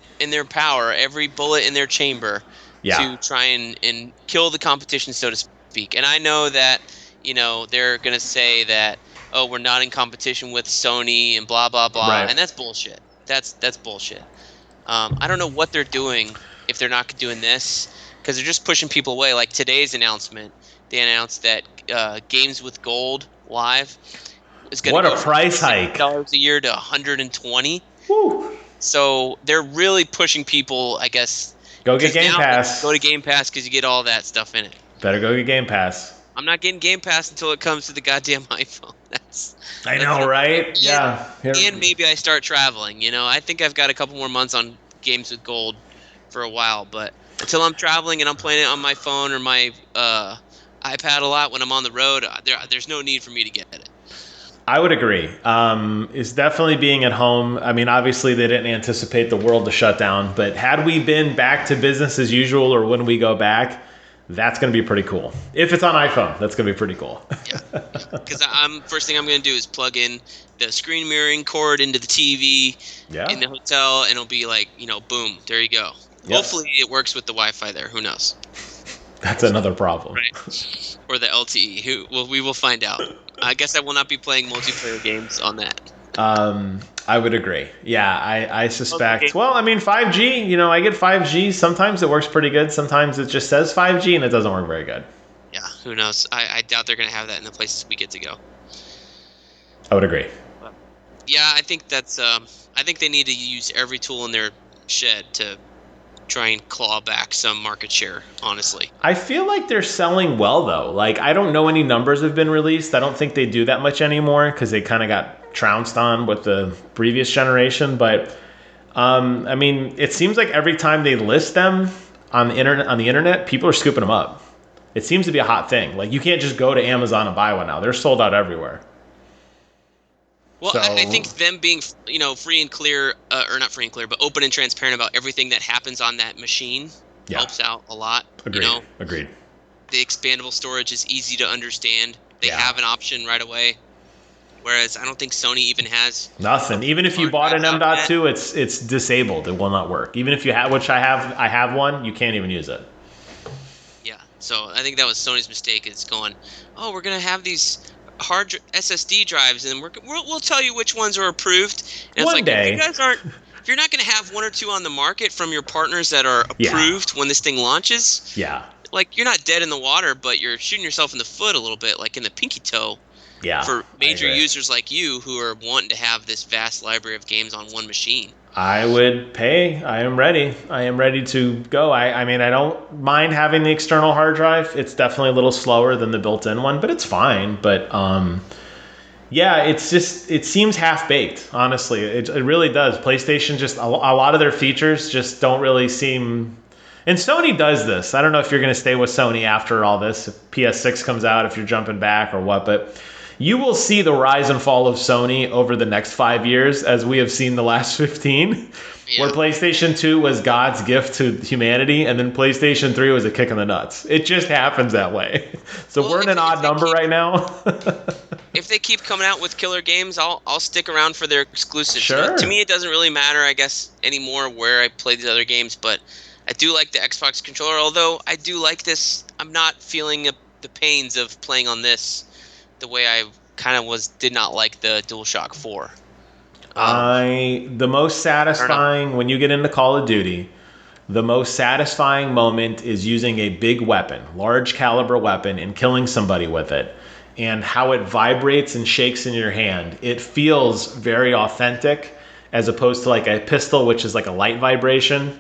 power, every bullet in their chamber, to try and kill the competition, so to speak. And I know that, they're going to say that, oh, we're not in competition with Sony and blah, blah, blah. Right. And that's bullshit. That's bullshit. I don't know what they're doing if they're not doing this, because they're just pushing people away. Like today's announcement, they announced that Games with Gold Live is going to What a go from price hike. $60 a year to $120. Woo. So they're really pushing people, I guess, Go get because Game now Pass. go to Game Pass because you get all that stuff in it. Better go get Game Pass. I'm not getting Game Pass until it comes to the goddamn iPhone. I know, right? Yeah. And maybe I start traveling. I think I've got a couple more months on Games with Gold for a while, but until I'm traveling and I'm playing it on my phone or my iPad a lot when I'm on the road, there's no need for me to get it. I would agree. It's definitely being at home. I mean, obviously they didn't anticipate the world to shut down, but had we been back to business as usual, or when we go back, that's going to be pretty cool. If it's on iPhone, that's going to be pretty cool. Yeah, because first thing I'm going to do is plug in the screen mirroring cord into the TV in the hotel, and it'll be like, boom, there you go. Yep. Hopefully it works with the Wi-Fi there. Who knows? That's another problem. Right. Or the LTE. We will find out. I guess I will not be playing multiplayer games on that. I would agree. Yeah, I suspect. Okay. Well, I mean, 5G, I get 5G. Sometimes it works pretty good. Sometimes it just says 5G and it doesn't work very good. Yeah, who knows? I doubt they're going to have that in the places we get to go. I would agree. But, yeah, I think that's. I think they need to use every tool in their shed to try and claw back some market share, honestly. I feel like they're selling well, though. Like, I don't know any numbers have been released. I don't think they do that much anymore because they kind of got trounced on with the previous generation. But, I mean, it seems like every time they list them on the internet, people are scooping them up. It seems to be a hot thing. Like, you can't just go to Amazon and buy one now. They're sold out everywhere. Well, so, I think them being, free and clear, or not free and clear, but open and transparent about everything that happens on that machine helps out a lot. Agreed. Agreed. The expandable storage is easy to understand. They have an option right away, whereas I don't think Sony even has nothing. Even if you bought an M.2, it's disabled. It will not work. Even if you have, which I have one, you can't even use it. Yeah. So I think that was Sony's mistake. Is going, oh, we're gonna have these hard SSD drives, and we'll tell you which ones are approved. And one day, if you're not going to have one or two on the market from your partners that are approved when this thing launches, like you're not dead in the water, but you're shooting yourself in the foot a little bit, like in the pinky toe. Yeah, for major users like you who are wanting to have this vast library of games on one machine. I would pay. I am ready. I am ready to go. I mean, I don't mind having the external hard drive. It's definitely a little slower than the built-in one, but it's fine. But yeah, it's just, it seems half-baked, honestly. It really does. PlayStation just, a lot of their features just don't really seem... And Sony does this. I don't know if you're going to stay with Sony after all this, if PS6 comes out, if you're jumping back or what, but... You will see the rise and fall of Sony over the next 5 years, as we have seen the last 15, where PlayStation 2 was God's gift to humanity, and then PlayStation 3 was a kick in the nuts. It just happens that way. So we're in an odd number right now. If they keep coming out with killer games, I'll stick around for their exclusives. Sure. To me, it doesn't really matter, I guess, anymore where I play these other games, but I do like the Xbox controller, although I do like this. I'm not feeling the pains of playing on this the way I kind of did not like the DualShock 4. The most satisfying, when you get into Call of Duty, the most satisfying moment is using a big weapon, large caliber weapon, and killing somebody with it. And how it vibrates and shakes in your hand. It feels very authentic, as opposed to like a pistol, which is like a light vibration.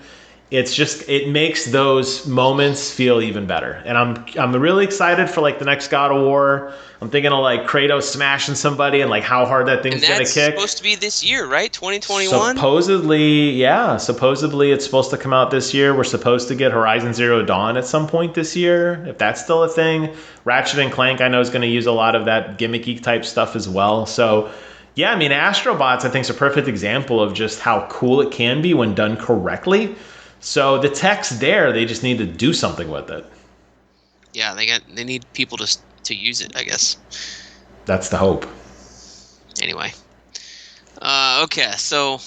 It's just, it makes those moments feel even better. And I'm really excited for like the next God of War. I'm thinking of like Kratos smashing somebody and like how hard that thing's going to kick. That's supposed to be this year, right? 2021? Supposedly, yeah. Supposedly it's supposed to come out this year. We're supposed to get Horizon Zero Dawn at some point this year, if that's still a thing. Ratchet and Clank, I know, is going to use a lot of that gimmicky type stuff as well. So yeah, I mean, Astrobots, I think, is a perfect example of just how cool it can be when done correctly. So the tech's there, they just need to do something with it. Yeah, they need people to use it, I guess. That's the hope. Anyway. Okay, so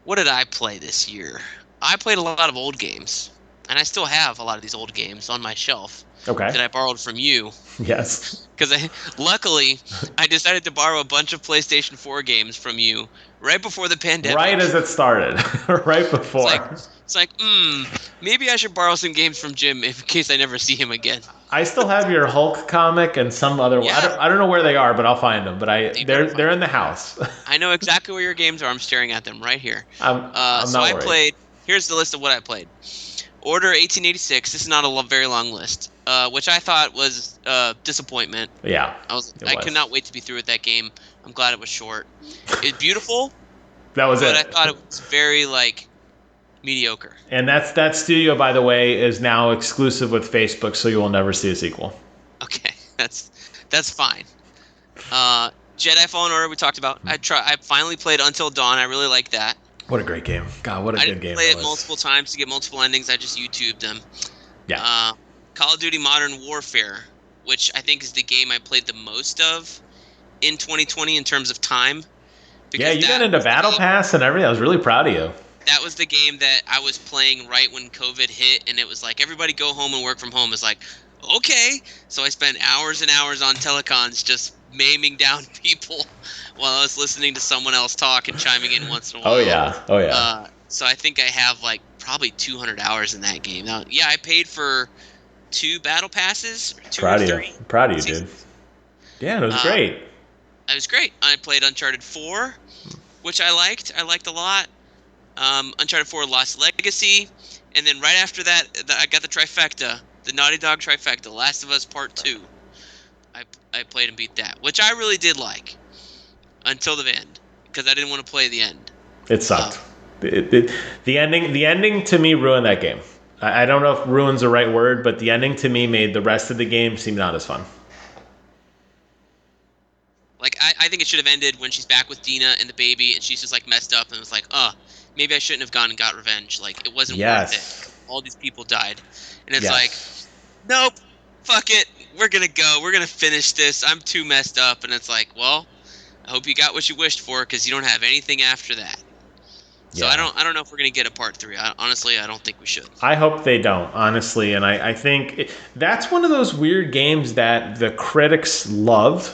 what did I play this year? I played a lot of old games. and I still have a lot of these old games on my shelf Okay. that I borrowed from you. Yes. Because luckily, I decided to borrow a bunch of PlayStation 4 games from you right before the Right as pandemic. it started, right It's like, before. it's like, maybe I should borrow some games from Jim in case I never see him again. I still have your Hulk comic and some other. Yeah, I don't know where they are, but I'll find them. But you better they're find in them. the house. I know exactly where your games are. I'm staring at them right here. I'm So not I worried. played. Here's the list of what I played. Order 1886. This is not a very long list, which I thought was disappointment. Yeah, it I could was. not wait to be through with that game. I'm glad it was short. It's beautiful, That was but I it. thought it was very like mediocre. And that studio, by the way, is now exclusive with Facebook, so you will never see a sequel. Okay, that's fine. Jedi Fallen Order we talked about. I finally played Until Dawn. I really like that. What a great game! God, what a I good didn't game play that it was. multiple times to get multiple endings. I just YouTubed them. Yeah. Uh, Call of Duty Modern Warfare, which I think is the game I played the most of in 2020 in terms of time, Yeah, because you got into Battle Pass and everything. I was really proud of you. that was the game that I was playing right when COVID hit, and it was like everybody go home and work from home. It's like, okay, so I spent hours and hours on telecons just maiming down people while I was listening to someone else talk and chiming in once in a Oh while. yeah, oh yeah. So I think I have like probably 200 hours in that game. Now, yeah, I paid for 2 battle passes, or 2 or Proud of you. 3 Proud of you, dude. seasons. Yeah, it was Uh, great. it was great. I played Uncharted 4, which I liked. I liked a lot. Uncharted 4 Lost Legacy, and then right after that, I got the trifecta, the Naughty Dog trifecta, Last of Us Part 2. I played and beat that, which I really did like until the end, because I didn't want to play the end. It sucked. The ending to me ruined that game. I don't know if ruin's the right word, but the ending to me made the rest of the game seem not as fun. Like, I think it should have ended when she's back with Dina and the baby, and she's just like messed up, and was like, maybe I shouldn't have gone and got revenge. Like, it wasn't worth Yes. it. All these people died, and it's like, Yes. nope, fuck it, we're gonna go, we're gonna finish this. I'm too messed up, and it's like, well, I hope you got what you wished for, because you don't have anything after that. So Yeah. I don't know if we're gonna get a part 3. Honestly, I don't think we should. I hope they don't, honestly. And I think that's one of those weird games that the critics love.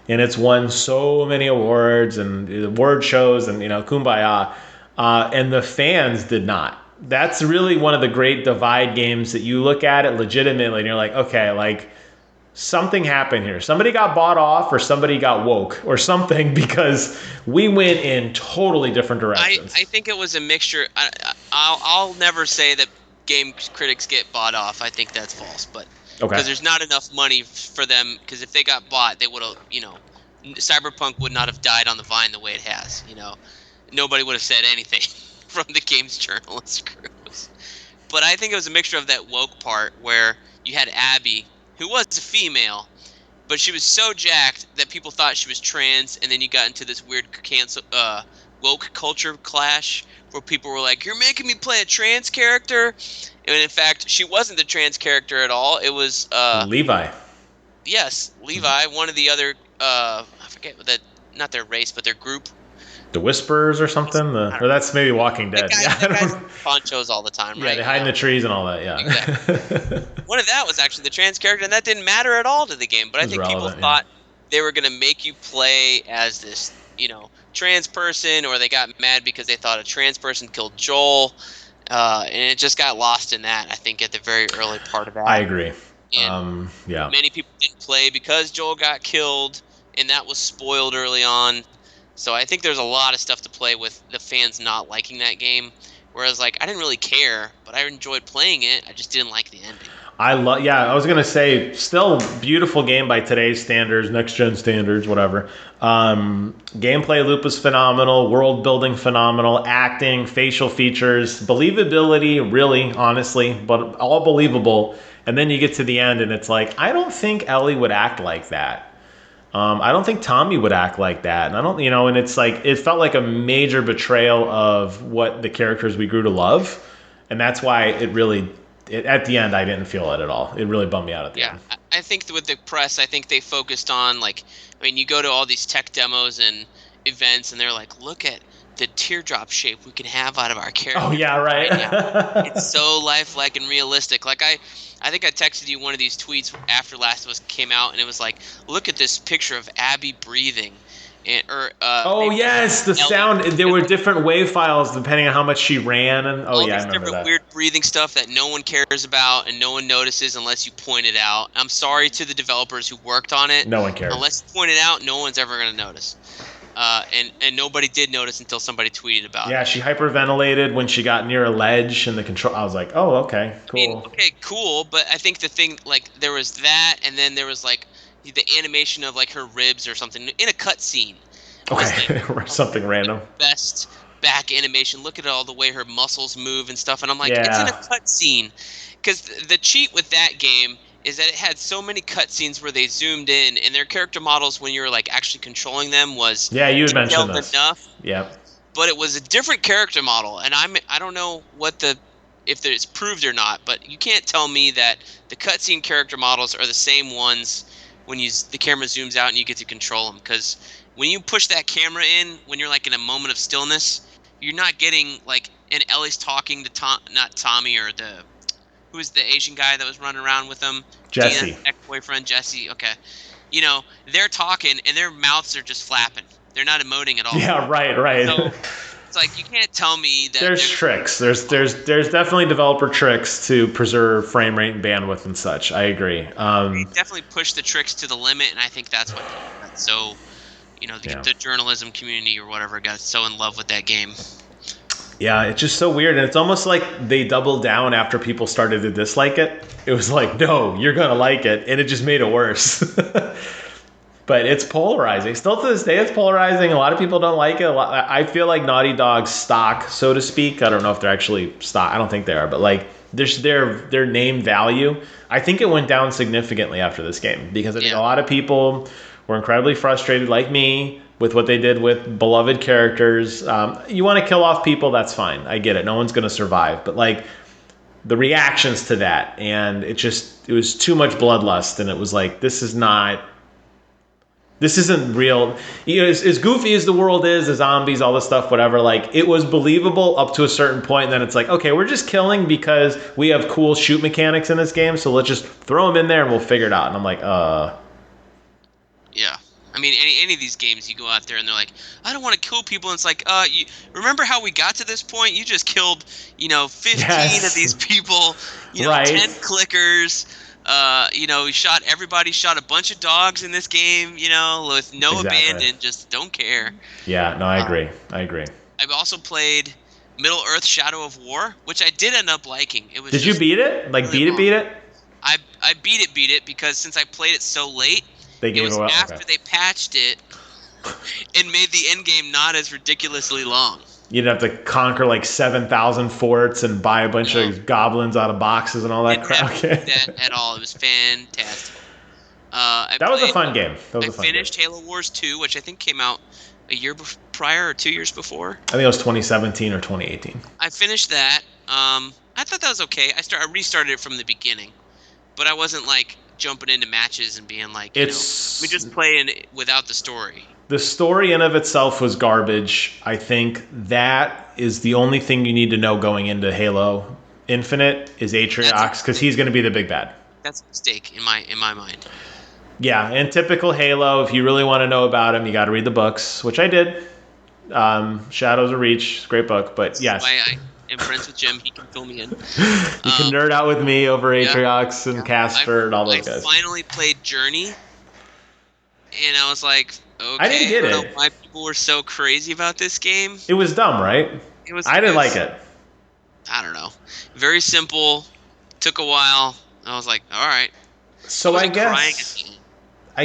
And it's won so many awards and award shows and, kumbaya. And the fans did not. That's really one of the great divide games that you look at it legitimately and you're like, okay, like something happened here. Somebody got bought off or somebody got woke or something because we went in totally different directions. I think it was a mixture. I'll never say that game critics get bought off. I think that's false, but Okay. because there's not enough money for them. Because if they got bought, they would have, Cyberpunk would not have died on the vine the way it has. Nobody would have said anything from the game's journalist crews. But I think it was a mixture of that woke part where you had Abby, who was a female, but she was so jacked that people thought she was trans, and then you got into this weird woke culture clash where people were like, "You're making me play a trans character," and in fact, she wasn't the trans character at all. It was Levi. yes, Levi, one of the other I forget that, not their race, but their group. The Whisperers or something? Or that's maybe Walking Dead. The guys with ponchos all the time, Yeah, right? they hide in the trees and all that, yeah. Exactly. One of that was actually the trans character, and that didn't matter at all to the game. But I think people thought they were going to make you play as this, trans person, or they got mad because they thought a trans person killed Joel, and it just got lost in that, I think, at the very early part of that. I agree. And Yeah. many people didn't play because Joel got killed, and that was spoiled early on. So I think there's a lot of stuff to play with the fans not liking that game. Whereas, like, I didn't really care, but I enjoyed playing it. I just didn't like the ending. I was gonna say, still beautiful game by today's standards, next gen standards, whatever. Gameplay loop was phenomenal, world building phenomenal, acting, facial features, believability, really, honestly, but all believable. And then you get to the end, and it's like, I don't think Ellie would act like that. I don't think Tommy would act like that. And I don't, and it's like, it felt like a major betrayal of what the characters we grew to love. And that's why at the end, I didn't feel it at all. It really bummed me out at the end. Yeah, I think with the press, I think they focused on, like, you go to all these tech demos and events, and they're like, look at the teardrop shape we can have out of our character Oh yeah, right now. It's right. so lifelike and realistic. Like I think I texted you one of these tweets after Last of Us came out, and it was like, look at this picture of Abby breathing, and or Oh maybe yes, the Ellie. sound. There It's were like different wave files depending on how much she ran, and oh all yeah, I these remember different that. weird breathing stuff that no one cares about and no one notices unless you point it out. I'm sorry to the developers who worked on it. No one cares. Unless you point it out, no one's ever going to notice. And nobody did notice until somebody tweeted about Yeah, it. she hyperventilated when she got near a ledge, and the control. I was like, oh okay, I mean, cool. okay, cool, but I think the thing, like, there was that, and then there was like the animation of like her ribs or something in a cutscene was like, Okay, oh, something the random. best back animation. Look at all the way her muscles move and stuff, and I'm like, it's in a Yeah, cutscene. Because the cheat with that game is that it had so many cutscenes where they zoomed in, and their character models, when you were like actually controlling them, was yeah, you had mentioned detailed this. enough, Yep. but it was a different character model, and I don't know what the if it's proved or not, but you can't tell me that the cutscene character models are the same ones when the camera zooms out and you get to control them. Because when you push that camera in, when you're like in a moment of stillness, you're not getting like, and Ellie's talking to Tom, not Tommy, or the who was the Asian guy that was running around with them, Gina's Jesse. ex-boyfriend Jesse. Okay, they're talking and their mouths are just flapping. They're not emoting at all. Yeah, right, right. So it's like you can't tell me that There's tricks. There's definitely developer tricks to preserve frame rate and bandwidth and such. I agree. they definitely push the tricks to the limit, and I think that's what got so Yeah. the journalism community or whatever got so in love with that game. Yeah, it's just so weird, and it's almost like they doubled down after people started to dislike it. It was like, no, you're gonna like it, and it just made it worse. But it's polarizing. Still to this day, it's polarizing. A lot of people don't like it. I feel like Naughty Dog's stock, so to speak. I don't know if they're actually stock. I don't think they are, but like their name value, I think it went down significantly after this game because I think a lot of people were incredibly frustrated, like me, with what they did with beloved characters. You want to kill off people, that's fine. I get it. No one's going to survive, but like the reactions to that, and it was too much bloodlust, and it was like this isn't real. As goofy as the world is, the zombies, all this stuff, whatever, like, it was believable up to a certain point, and then it's like, okay, we're just killing because we have cool shoot mechanics in this game, so let's just throw them in there and we'll figure it out. And I'm like, Yeah. I mean, any of these games, you go out there and they're like, I don't want to kill people. And it's like, you remember how we got to this point? You just killed, 15 Yes. of these people, Right. 10 clickers. Everybody shot a bunch of dogs in this game, with no Exactly. abandon, just don't care. Yeah, no, I agree. I've also played Middle Earth Shadow of War, which I did end up liking. It was Did you beat it? Like, really beat it? I beat it because since I played it so late, They it gave was it away. after Okay. they patched it and made the end game not as ridiculously long. You'd have to conquer like 7,000 forts and buy a bunch of goblins out of boxes and all that Didn't crap. have to do that at all. It was fantastic. That was a fun game. I finished Halo Wars 2, which I think came out a year prior or 2 years before. I think it was 2017 or 2018. I finished that. I thought that was okay. I restarted it from the beginning, but I wasn't like jumping into matches and being like, we just play without the story. The story in of itself was garbage. I think that is the only thing you need to know going into Halo Infinite is Atriox, because he's going to be the big bad. That's a mistake in my mind. Yeah, and typical Halo, if you really want to know about him, you got to read the books, which I did. Shadows of Reach, great book, but yes. That's why I am friends with Jim. He can fill me in. You can nerd out with me over Atriox and Casper and all those guys. I finally played Journey, and I was like, okay, I didn't get I don't it. know why people were so crazy about this game. It was dumb, right? I didn't like it. I don't know. Very simple. Took a while. I was like, all right. So I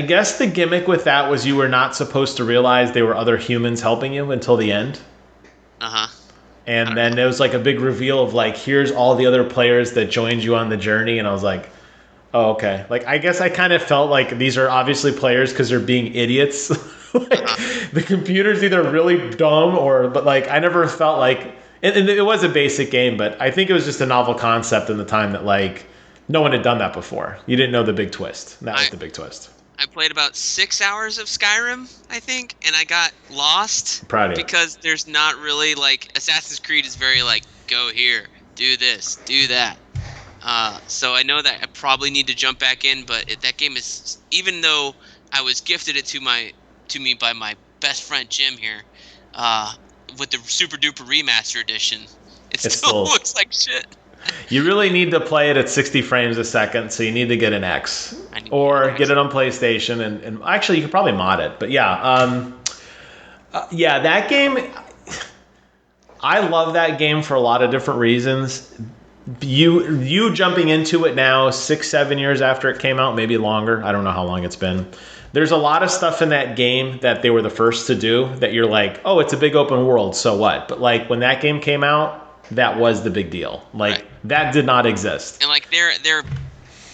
guess the gimmick with that was you were not supposed to realize they were other humans helping you until the end. Uh-huh. And then there was like a big reveal of like, here's all the other players that joined you on the journey. And I was like, oh, okay. Like, I guess I kind of felt like these are obviously players because they're being idiots. The computer's either really dumb but like, I never felt like, and it was a basic game, but I think it was just a novel concept in the time that like, no one had done that before. You didn't know the big twist. That was the big twist. I played about 6 hours of Skyrim, I think, and I got lost Proud of you. because there's not really like Assassin's Creed is very like go here, do this, do that. So I know that I probably need to jump back in, but that game is even though I was gifted it to me by my best friend Jim here, uh, with the super duper remaster edition, it It's still still. looks like shit. You really need to play it at 60 frames a second, so you need to get an X. I need to Or get get an it on PlayStation, and actually, you could probably mod it. But yeah, yeah, that game. I love that game for a lot of different reasons. You jumping into it now, 6-7 years after it came out, maybe longer. I don't know how long it's been. There's a lot of stuff in that game that they were the first to do that you're like, oh, it's a big open world, so what? But like when that game came out, that was the big deal. Like Right. that did not exist. And like their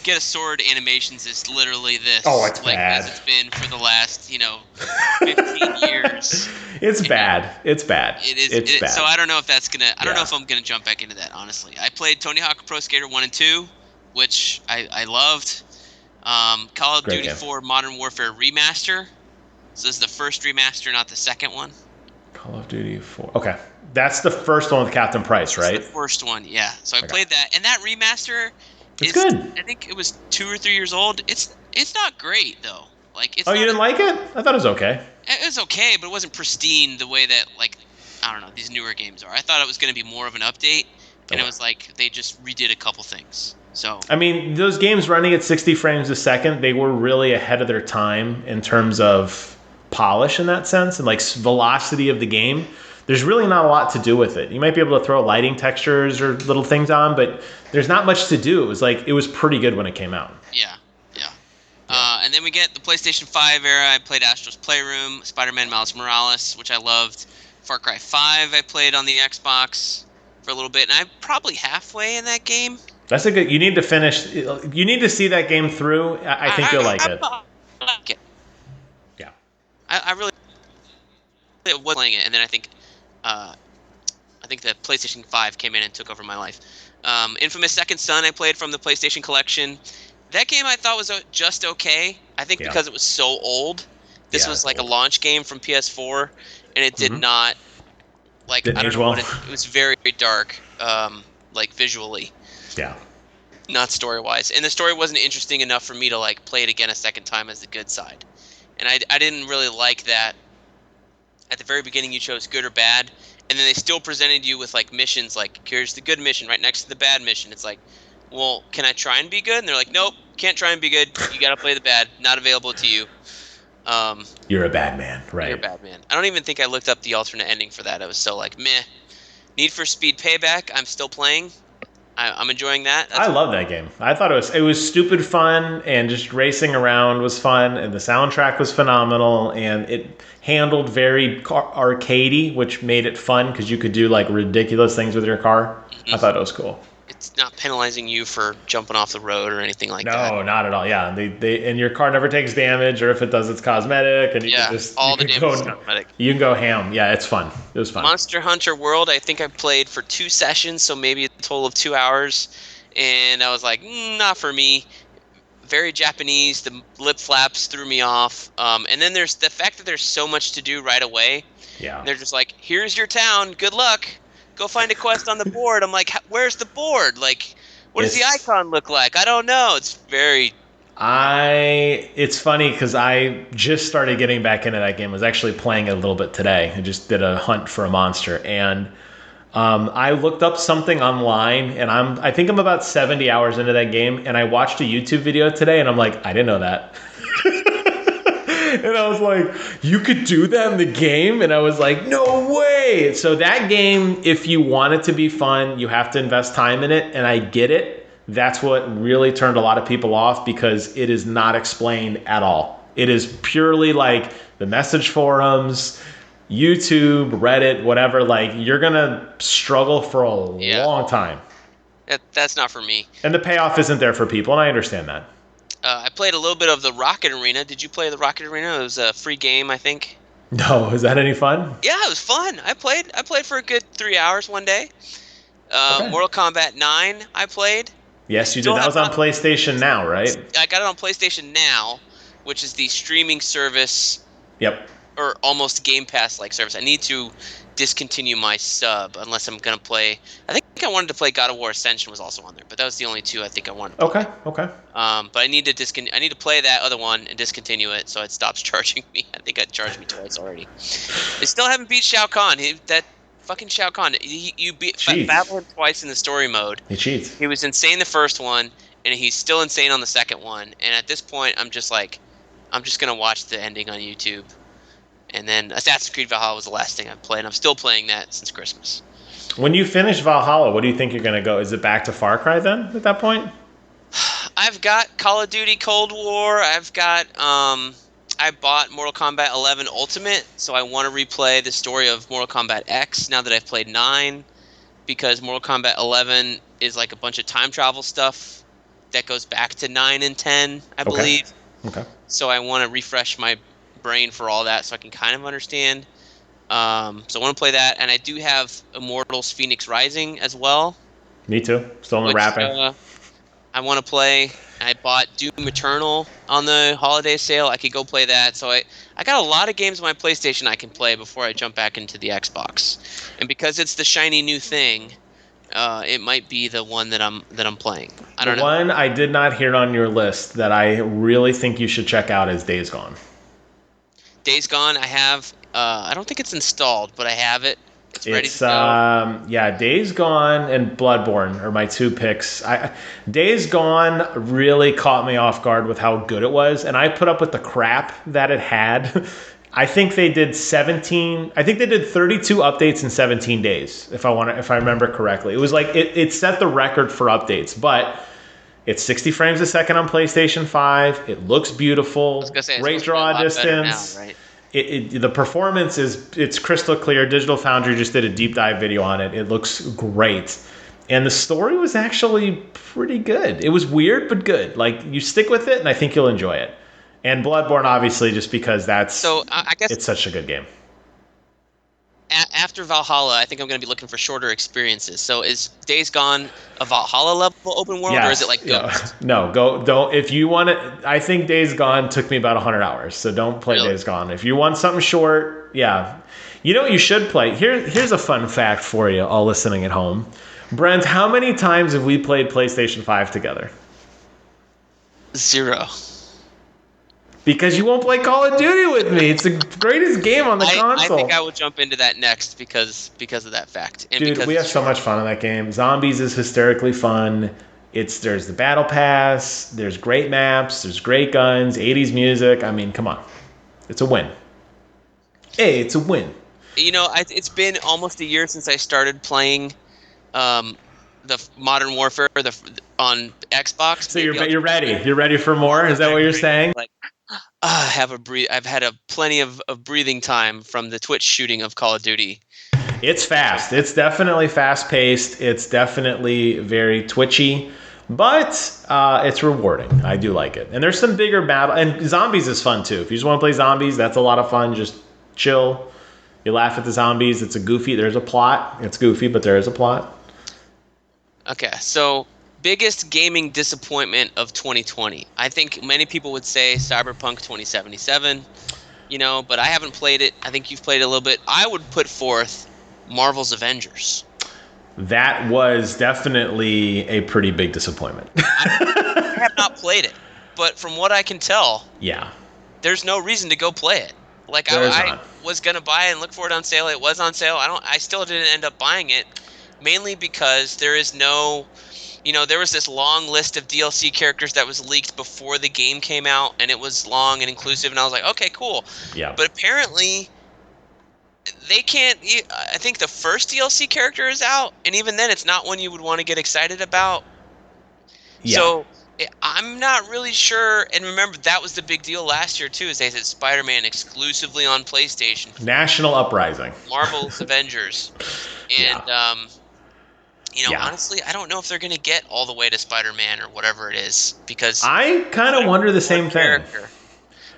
get a sword animations is literally this. Oh, it's like bad. as it's been for the last 15 years. It's bad. It's bad. It is. It's bad. So I don't know if that's gonna. I don't know Yeah. if I'm gonna jump back into that. Honestly, I played Tony Hawk Pro Skater 1 and 2, which I loved. Call of Great Duty game. 4 Modern Warfare Remaster. So this is the first remaster, not the second one. Call of Duty 4. Okay. That's the first one with Captain Price, right? It's the first one, yeah. So I Okay. played that, and that remaster It's is. good. I think it was 2 or 3 years old. It's not great though. Like it's. Oh, not you didn't like it? I thought it was okay. It was okay, but it wasn't pristine the way that like I don't know these newer games are. I thought it was going to be more of an update, and it Okay. was like they just redid a couple things. So I mean, those games running at 60 frames a second, they were really ahead of their time in terms of polish in that sense and like velocity of the game. There's really not a lot to do with it. You might be able to throw lighting textures or little things on, but there's not much to do. It was pretty good when it came out. yeah, yeah. And then we get the PlayStation 5 era. I played Astro's Playroom, Spider-Man Miles Morales, which I loved. Far Cry 5 I played on the Xbox for a little bit, and I'm probably halfway in that game. That's a good. You need to finish. You need to see that game through. I think you'll like it. I like it. Yeah. I really was playing it, and then I think the PlayStation 5 came in and took over my life. Infamous Second Son I played from the PlayStation Collection. That game I thought was just okay. I think Yeah. because it was so old. This Yeah, was it's like old. a launch game from PS4, and it did not like Didn't I don't age know well. what it was very dark, like visually, Yeah. not story wise, and the story wasn't interesting enough for me to like play it again a second time as the good side, and I didn't really like that. At the very beginning, you chose good or bad, and then they still presented you with like missions. Like here's the good mission right next to the bad mission. It's like, well, can I try and be good? And they're like, nope, can't try and be good. You got to play the bad. Not available to you. You're a bad man, right? You're a bad man. I don't even think I looked up the alternate ending for that. I was so like, meh. Need for Speed Payback. I'm still playing. I'm enjoying that. I love that game. I thought it was stupid fun, and just racing around was fun, and the soundtrack was phenomenal, and it handled very arcadey, which made it fun because you could do like ridiculous things with your car. I thought it was cool. It's not penalizing you for jumping off the road or anything like that. No, not at all. Yeah, they and your car never takes damage, or if it does, it's cosmetic, and you Yeah, can just all you the can damage is go, cosmetic. you can go ham. Yeah, it's fun. It was fun. Monster Hunter World, I think I played for 2 sessions, so maybe a total of 2 hours, and I was like, not for me. Very Japanese. The lip flaps threw me off. And then there's the fact that there's so much to do right away. Yeah. They're just like, here's your town. Good luck. Go find a quest on the board. I'm like, where's the board? Like, what does the It's- icon look like? I don't know. It's very. It's funny because I just started getting back into that game. I was actually playing it a little bit today. I just did a hunt for a monster, and I looked up something online, and I think I'm about 70 hours into that game, and I watched a YouTube video today, and I'm like, I didn't know that. And I was like, you could do that in the game? And I was like, no way. So that game, if you want it to be fun, you have to invest time in it, and I get it. That's what really turned a lot of people off, because it is not explained at all. It is purely like the message forums, YouTube, Reddit, whatever. Like, you're going to struggle for a long time. That's not for me. And the payoff isn't there for people, and I understand that. I played a little bit of the Rocket Arena. Did you play the Rocket Arena? It was a free game, I think. No, is that any fun? Yeah, it was fun. I played for a good 3 hours one day. Okay. Mortal Kombat 9, I played. Yes, you Still did. That have was on not- PlayStation Now, right? I got it on PlayStation Now. which is the streaming service. Yep. Or almost Game Pass like service. I need to discontinue my sub unless I'm gonna play. I think I wanted to play God of War Ascension was also on there, but that was the only two I think I wanted to play. Okay. But I need to I need to play that other one and discontinue it so it stops charging me. I think it charged me twice already. They still haven't beat Shao Kahn. That fucking Shao Kahn. You battle him twice in the story mode. He cheats. He was insane the first one, and he's still insane on the second one. And at this point, I'm just gonna watch the ending on YouTube. And then Assassin's Creed Valhalla was the last thing I played. I'm still playing that since Christmas. When you finish Valhalla, what do you think you're going to go? Is it back to Far Cry then at that point? I've got Call of Duty Cold War. I've got I bought Mortal Kombat 11 Ultimate, so I want to replay the story of Mortal Kombat X now that I've played 9, because Mortal Kombat 11 is like a bunch of time travel stuff that goes back to 9 and 10, I believe. Okay. So I want to refresh my brain for all that so I can kind of understand. So I want to play that, and I do have Immortals Phoenix Rising as well. Me too. Still in the wrapping. I want to play. I bought Doom Eternal on the holiday sale. I could go play that. So I got a lot of games on my PlayStation I can play before I jump back into the Xbox. And because it's the shiny new thing, it might be the one that I'm playing. I don't know. The one I did not hear on your list that I really think you should check out is Days Gone. Days Gone, I have. I don't think it's installed, but I have it. It's ready to go. Yeah, Days Gone and Bloodborne are my two picks. Days Gone really caught me off guard with how good it was, and I put up with the crap that it had. I think they did 32 updates in 17 days, if I remember correctly. It was like it set the record for updates, but it's 60 frames a second on PlayStation 5. It looks beautiful. I was gonna say, great draw distance. Now, right? The performance it's crystal clear. Digital Foundry just did a deep dive video on it. It looks great. And the story was actually pretty good. It was weird, but good. Like, you stick with it, and I think you'll enjoy it. And Bloodborne, obviously, just because I guess it's such a good game. After Valhalla, I think I'm going to be looking for shorter experiences. So is Days Gone a Valhalla level open world, or is it like Ghost? No, don't. If you want it, I think Days Gone took me about 100 hours, so don't play Days Gone. If you want something short, yeah. You know what you should play? Here's a fun fact for you, all listening at home. Brent, how many times have we played PlayStation 5 together? 0. Because you won't play Call of Duty with me. It's the greatest game on the console. I think I will jump into that next because of that fact. And dude, we have so much fun in that game. Zombies is hysterically fun. There's the battle pass. There's great maps. There's great guns. 80s music. I mean, come on. It's a win. Hey, it's a win. You know, it's been almost a year since I started playing the Modern Warfare on Xbox. So you're ready. You're ready for more? Is that what you're saying? Like, I've had plenty of breathing time from the Twitch shooting of Call of Duty. It's fast. It's definitely fast paced. It's definitely very twitchy, but it's rewarding. I do like it. And there's some bigger battle, and zombies is fun too. If you just want to play zombies, that's a lot of fun. Just chill. You laugh at the zombies. There's a plot. It's goofy, but there is a plot. Okay, so biggest gaming disappointment of 2020. I think many people would say Cyberpunk 2077, but I haven't played it. I think you've played it a little bit. I would put forth Marvel's Avengers. That was definitely a pretty big disappointment. I have not played it, but from what I can tell, yeah, there's no reason to go play it. Like, I was going to buy it and look for it on sale. It was on sale. I still didn't end up buying it, mainly because there is no... there was this long list of DLC characters that was leaked before the game came out, and it was long and inclusive, and I was like, okay, cool. Yeah. But apparently, they can't... I think the first DLC character is out, and even then, it's not one you would want to get excited about. Yeah. So, I'm not really sure, and remember, that was the big deal last year, too, is they said Spider-Man exclusively on PlayStation. National Uprising. Marvel's Avengers. And, honestly, I don't know if they're going to get all the way to Spider-Man or whatever it is, because I kind of wonder the same thing.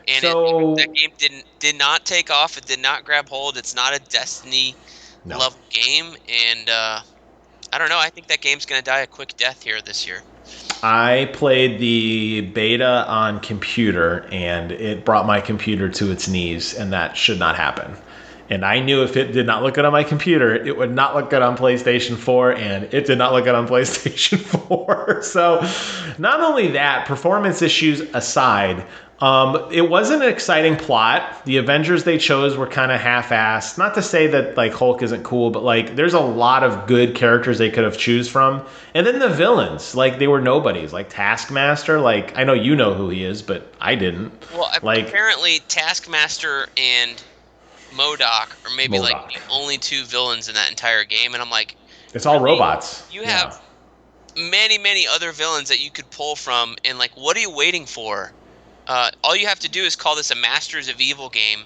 And that game did not take off. It did not grab hold. It's not a Destiny level game, and I don't know. I think that game's going to die a quick death here this year. I played the beta on computer, and it brought my computer to its knees, and that should not happen. And I knew if it did not look good on my computer, it would not look good on PlayStation 4, and it did not look good on PlayStation 4. So, not only that, performance issues aside, it wasn't an exciting plot. The Avengers they chose were kind of half-assed. Not to say that like Hulk isn't cool, but like there's a lot of good characters they could have choose from. And then the villains, like they were nobodies. Like Taskmaster, like I know you know who he is, but I didn't. Well, Like apparently Taskmaster and MODOK are maybe like the Modok. only two villains in that entire game, and I'm like, It's all really? robots. You Yeah. have many, many other villains that you could pull from, and like, what are you waiting for? All you have to do is call this a Masters of Evil game,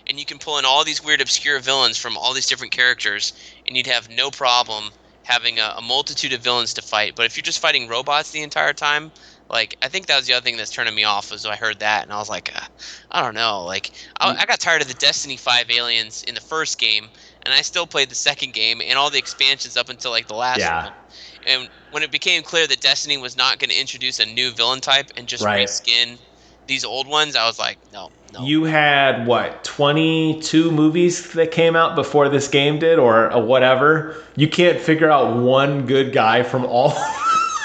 and you can pull in all these weird, obscure villains from all these different characters, and you'd have no problem having a multitude of villains to fight. But if you're just fighting robots the entire time, like, I think that was the other thing that's turning me off, was I heard that, and I was like, I don't know. Like, I got tired of the Destiny 5 aliens in the first game, and I still played the second game and all the expansions up until, like, the last Yeah. one. And when it became clear that Destiny was not going to introduce a new villain type and just Right. reskin these old ones, I was like, no, no. You had what 22 movies that came out before this game did, or whatever. You can't figure out one good guy from all.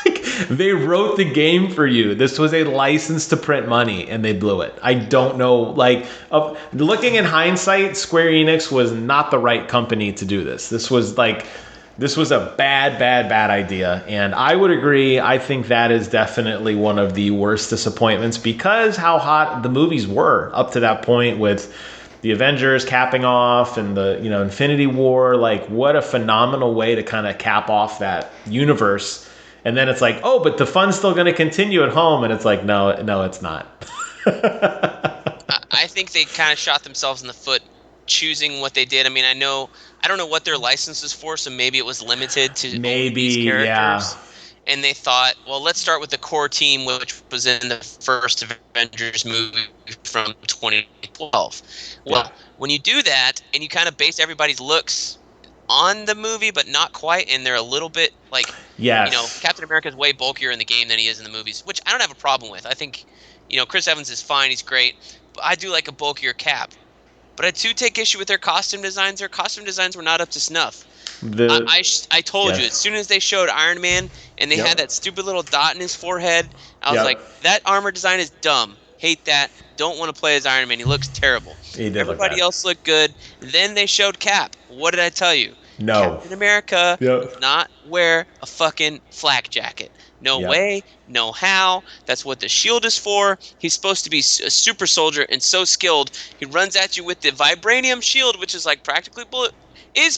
Like, they wrote the game for you. This was a license to print money, and they blew it. I don't know. Like, looking in hindsight, Square Enix was not the right company to do this. This was a bad, bad, bad idea. And I would agree. I think that is definitely one of the worst disappointments because how hot the movies were up to that point with the Avengers capping off and the, Infinity War. Like, what a phenomenal way to kind of cap off that universe. And then it's like, oh, but the fun's still going to continue at home. And it's like, no, it's not. I think they kind of shot themselves in the foot choosing what they did. I mean, I don't know what their license is for, so maybe it was limited to only Maybe, these characters. yeah. And they thought, well, let's start with the core team, which was in the first Avengers movie from 2012. Well, Yeah. when you do that and you kind of base everybody's looks on the movie, but not quite, and they're a little bit like, Yes. Captain America is way bulkier in the game than he is in the movies, which I don't have a problem with. I think, Chris Evans is fine, he's great, but I do like a bulkier Cap. But I do take issue with their costume designs. Their costume designs were not up to snuff. The I told you, Yes. as soon as they showed Iron Man and they Yep. had that stupid little dot in his forehead, I was Yep. like, that armor design is dumb. Hate that. Don't want to play as Iron Man. He looks terrible. He did look Everybody bad. else looked good. Then they showed Cap. What did I tell you? No. Captain America Yep. does not wear a fucking flak jacket. No Yep. way, no how. That's what the shield is for. He's supposed to be a super soldier and so skilled. He runs at you with the vibranium shield, which is like practically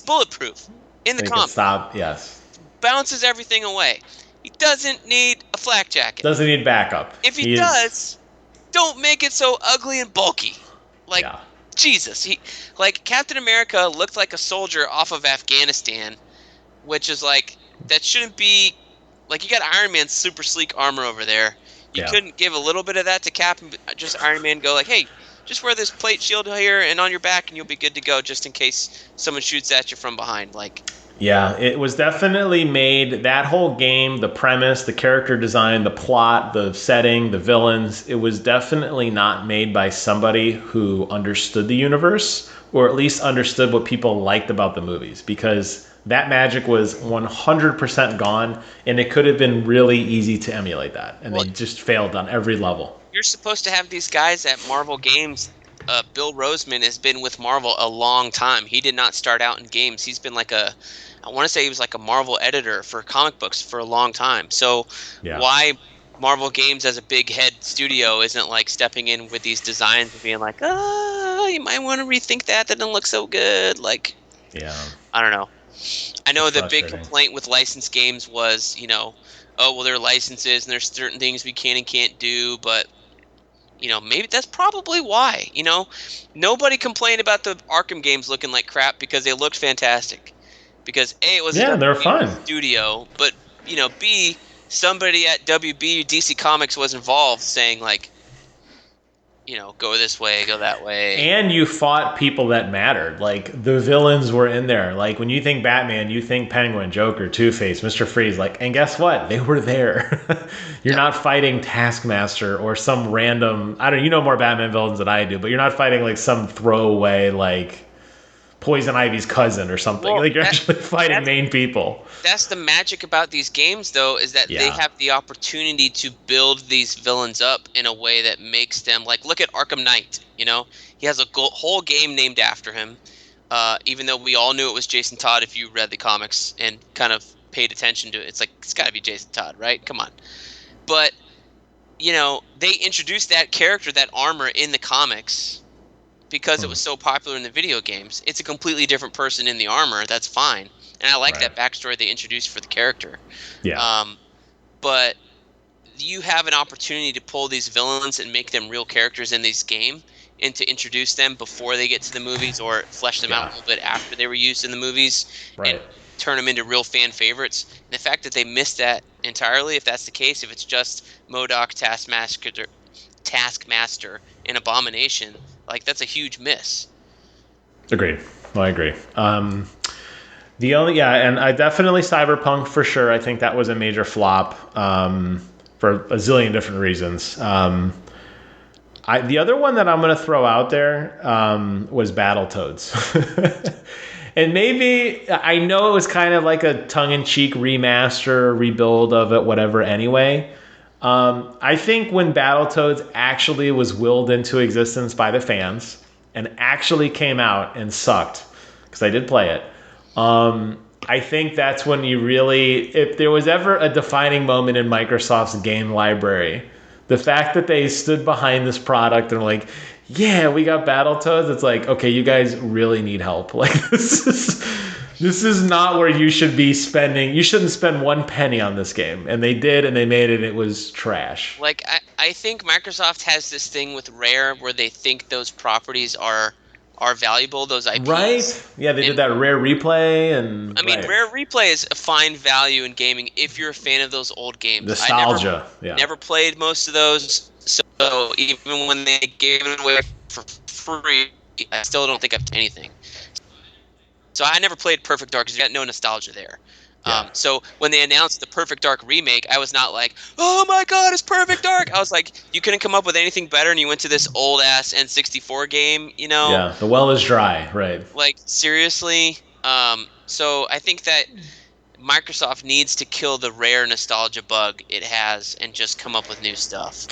bulletproof in the They could comic. stop. Yes. Bounces everything away. He doesn't need a flak jacket. Doesn't need backup. If he is- does, don't make it so ugly and bulky. Like, Yeah. Jesus, Captain America looked like a soldier off of Afghanistan, which is like, that shouldn't be, like, you got Iron Man's super sleek armor over there. You Yeah. couldn't give a little bit of that to Cap and just Iron Man go like, hey, just wear this plate shield here and on your back and you'll be good to go just in case someone shoots at you from behind. Like, Yeah, it was definitely made, that whole game, the premise, the character design, the plot, the setting, the villains, it was definitely not made by somebody who understood the universe or at least understood what people liked about the movies because that magic was 100% gone and it could have been really easy to emulate that. And Well, they just failed on every level. you're supposed to have these guys at Marvel Games. Bill Roseman has been with Marvel a long time. He did not start out in games. He's been like I want to say he was like a Marvel editor for comic books for a long time. So Yeah. why Marvel Games as a big head studio isn't like stepping in with these designs and being like, you might want to rethink that. That doesn't look so good. Like, Yeah. I don't know. I know It's the big frustrating. complaint with licensed games was, oh, well, there are licenses and there's certain things we can and can't do, but maybe that's probably why. Nobody complained about the Arkham games looking like crap because they looked fantastic. Because A, it was Yeah, a they're WB fun. studio, but B, somebody at WB DC Comics was involved saying like, go this way, go that way. And you fought people that mattered. Like, the villains were in there. Like, when you think Batman, you think Penguin, Joker, Two-Face, Mr. Freeze. Like, and guess what? They were there. You're Yep. not fighting Taskmaster or some random, I don't, you know more Batman villains than I do, but you're not fighting like some throwaway, like Poison Ivy's cousin or something. Well, Like, you're actually fighting that's main people. that's the magic about these games, though, is that they Yeah. have the opportunity to build these villains up in a way that makes them like, look at Arkham Knight. He has a whole game named after him. Even though we all knew it was Jason Todd, if you read the comics and kind of paid attention to it, it's like it's got to be Jason Todd, right? Come on. But they introduced that character, that armor, in the comics because it was so popular in the video games. It's a completely different person in the armor. That's fine. And I like Right. that backstory they introduced for the character. Yeah. But you have an opportunity to pull these villains and make them real characters in this game and to introduce them before they get to the movies or flesh them out a little bit after they were used in the movies and Right. turn them into real fan favorites. And the fact that they missed that entirely, if that's the case, if it's just MODOK, Taskmaster, and Abomination, like, that's a huge miss. Agreed. Well, I agree. The only, yeah, and I definitely Cyberpunk for sure. I think that was a major flop for a zillion different reasons. The other one that I'm going to throw out there was Battletoads. And maybe, I know it was kind of like a tongue-in-cheek remaster, rebuild of it, whatever, anyway. I think when Battletoads actually was willed into existence by the fans and actually came out and sucked, because I did play it, I think that's when you really, if there was ever a defining moment in Microsoft's game library, the fact that they stood behind this product and like, yeah, we got Battletoads. It's like, okay, you guys really need help. Like, this is not where you should be spending. You shouldn't spend one penny on this game. And they did, and they made it. And it was trash. Like, I think Microsoft has this thing with Rare where they think those properties are valuable, those IPs. Right? Yeah, they did that Rare Replay, and I mean, right. Rare Replay is a fine value in gaming if you're a fan of those old games. Nostalgia. I never played most of those, so even when they gave it away for free, I still don't think I've done anything. So I never played Perfect Dark because you got no nostalgia there. Yeah. So when they announced the Perfect Dark remake, I was not like, oh my god, it's Perfect Dark! I was like, you couldn't come up with anything better, and you went to this old-ass N64 game, Yeah, the well is dry, right. Like, seriously? So I think that Microsoft needs to kill the Rare nostalgia bug it has and just come up with new stuff.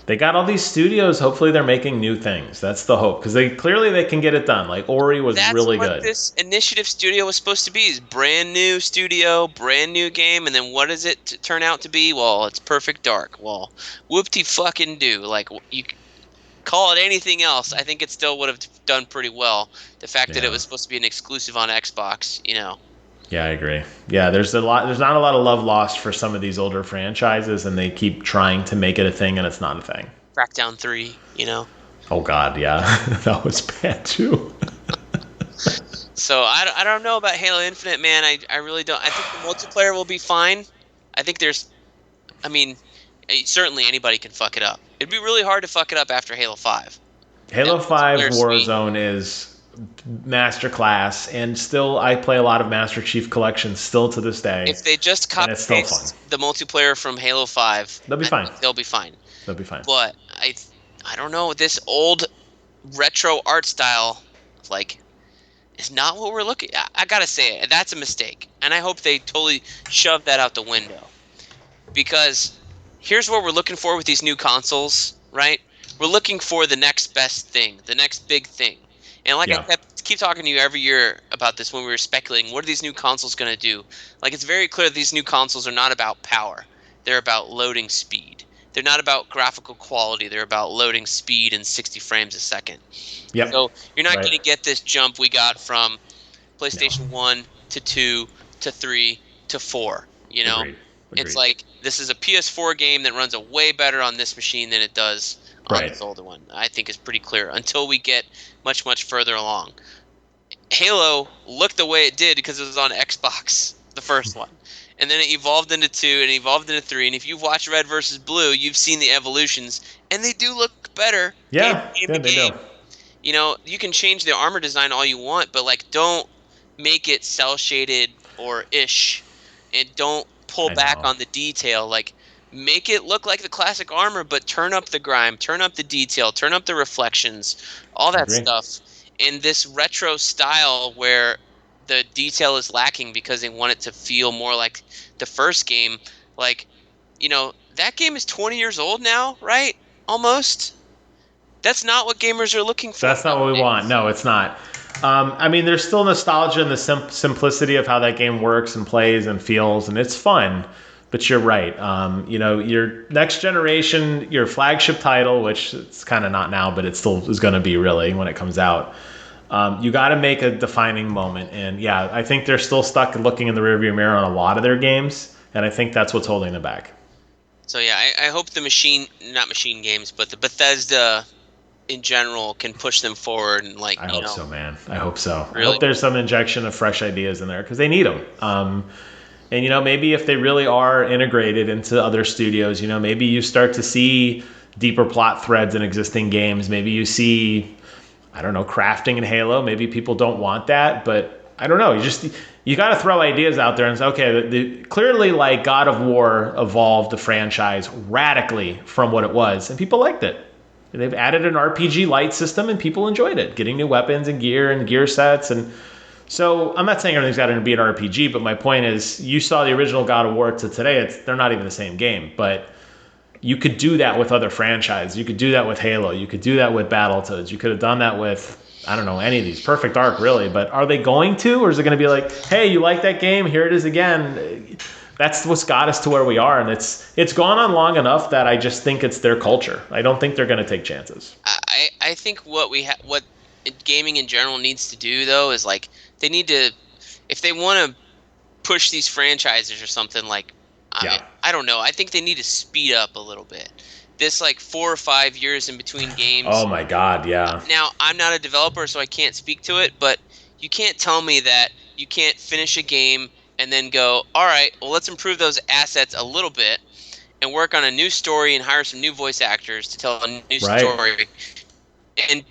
They got all these studios. Hopefully, they're making new things. That's the hope, because they can get it done. Like, Ori was really good. That's what this Initiative studio was supposed to be. Is brand new studio, brand new game, and then what does it turn out to be? Well, it's Perfect Dark. Well, whoop-de-fucking-do. Like, you call it anything else, I think it still would have done pretty well. The fact that it was supposed to be an exclusive on Xbox, Yeah, I agree. Yeah, there's not a lot of love lost for some of these older franchises, and they keep trying to make it a thing, and it's not a thing. Crackdown 3, Oh God, yeah, that was bad too. So I don't know about Halo Infinite, man. I really don't. I think the multiplayer will be fine. I think certainly anybody can fuck it up. It'd be really hard to fuck it up after Halo 5. Halo 5 multiplayer's Warzone is masterclass, and still I play a lot of Master Chief Collection still to this day. If they just copy paste the multiplayer from Halo 5, they'll be fine. They'll be fine. They'll be fine. But I don't know, this old retro art style, like, is not what we're looking at. I gotta say it, that's a mistake. And I hope they totally shove that out the window. Because here's what we're looking for with these new consoles, right? We're looking for the next best thing, the next big thing. And like I keep talking to you every year about this when we were speculating, what are these new consoles going to do? Like, it's very clear that these new consoles are not about power. They're about loading speed. They're not about graphical quality. They're about loading speed and 60 frames a second. Yep. So you're not going to get this jump we got from PlayStation 1 to 2 to 3 to 4. Agreed. It's like, this is a PS4 game that runs way better on this machine than it does on this older one. I think is pretty clear until we get much, much further along. Halo looked the way it did because it was on Xbox, the first one. and then it evolved into 2 and evolved into 3. And if you've watched Red versus Blue, you've seen the evolutions, and they do look better game Yeah, to game yeah, to they do. game. You know, you can change the armor design all you want, but like don't make it cell shaded or ish, and don't pull I back know. on the detail. Like make it look like the classic armor, but turn up the grime, turn up the detail, turn up the reflections, all I that agree. stuff. In this retro style where the detail is lacking because they want it to feel more like the first game, like that game is 20 years old now, right? Almost. That's not what gamers are looking for That's not what we want. nowadays. No, it's not. I mean, there's still nostalgia in the simplicity of how that game works and plays and feels, and it's fun. But you're right. Your next generation, your flagship title, which it's kind of not now, but it still is going to be really when it comes out. You got to make a defining moment, and yeah, I think they're still stuck looking in the rearview mirror on a lot of their games, and I think that's what's holding them back. So yeah, I hope the not machine games, but the Bethesda in general can push them forward and I hope so, man. I hope so. I really. hope there's some injection of fresh ideas in there because they need them. And maybe if they really are integrated into other studios, maybe you start to see deeper plot threads in existing games. Maybe you see, I don't know, crafting in Halo. Maybe people don't want that, but I don't know. You got to throw ideas out there and say, okay, clearly like God of War evolved the franchise radically from what it was, and people liked it. They've added an RPG light system, and people enjoyed it, getting new weapons and gear sets. And so I'm not saying everything's got to be an RPG, but my point is, you saw the original God of War to today. They're not even the same game, but you could do that with other franchises. You could do that with Halo. You could do that with Battletoads. You could have done that with, I don't know, any of these. Perfect Dark, really. But are they going to? Or is it going to be like, hey, you like that game? Here it is again. That's what's got us to where we are. And it's gone on long enough that I just think it's their culture. I don't think they're going to take chances. I think what gaming in general needs to do though is like they need to, if they want to push these franchises or something, like Yeah. I don't know. I think they need to speed up a little bit. This like 4 or 5 years in between games. Oh my God, yeah. Now, I'm not a developer, so I can't speak to it, but you can't tell me that you can't finish a game and then go, all right, well, let's improve those assets a little bit and work on a new story and hire some new voice actors to tell a new Right. story and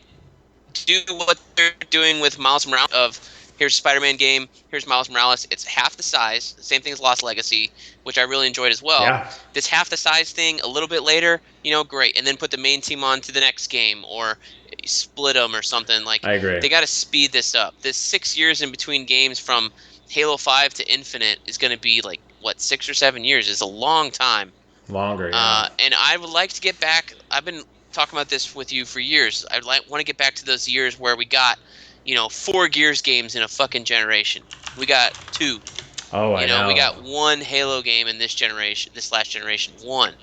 do what they're doing with Miles Morales of here's a Spider-Man game, here's Miles Morales. It's half the size, same thing as Lost Legacy, which I really enjoyed as well. Yeah. This half the size thing a little bit later, great. And then put the main team on to the next game or split them or something. Like I agree. they got to speed this up. This 6 years in between games from Halo 5 to Infinite is going to be like what 6 or 7 years is a long time. Longer, yeah. And I would like to get back. I've been talking about this with you for years. Want to get back to those years where we got, 4 Gears games in a fucking generation. We got 2. Oh, I know. We got 1 Halo game in this last generation. 1.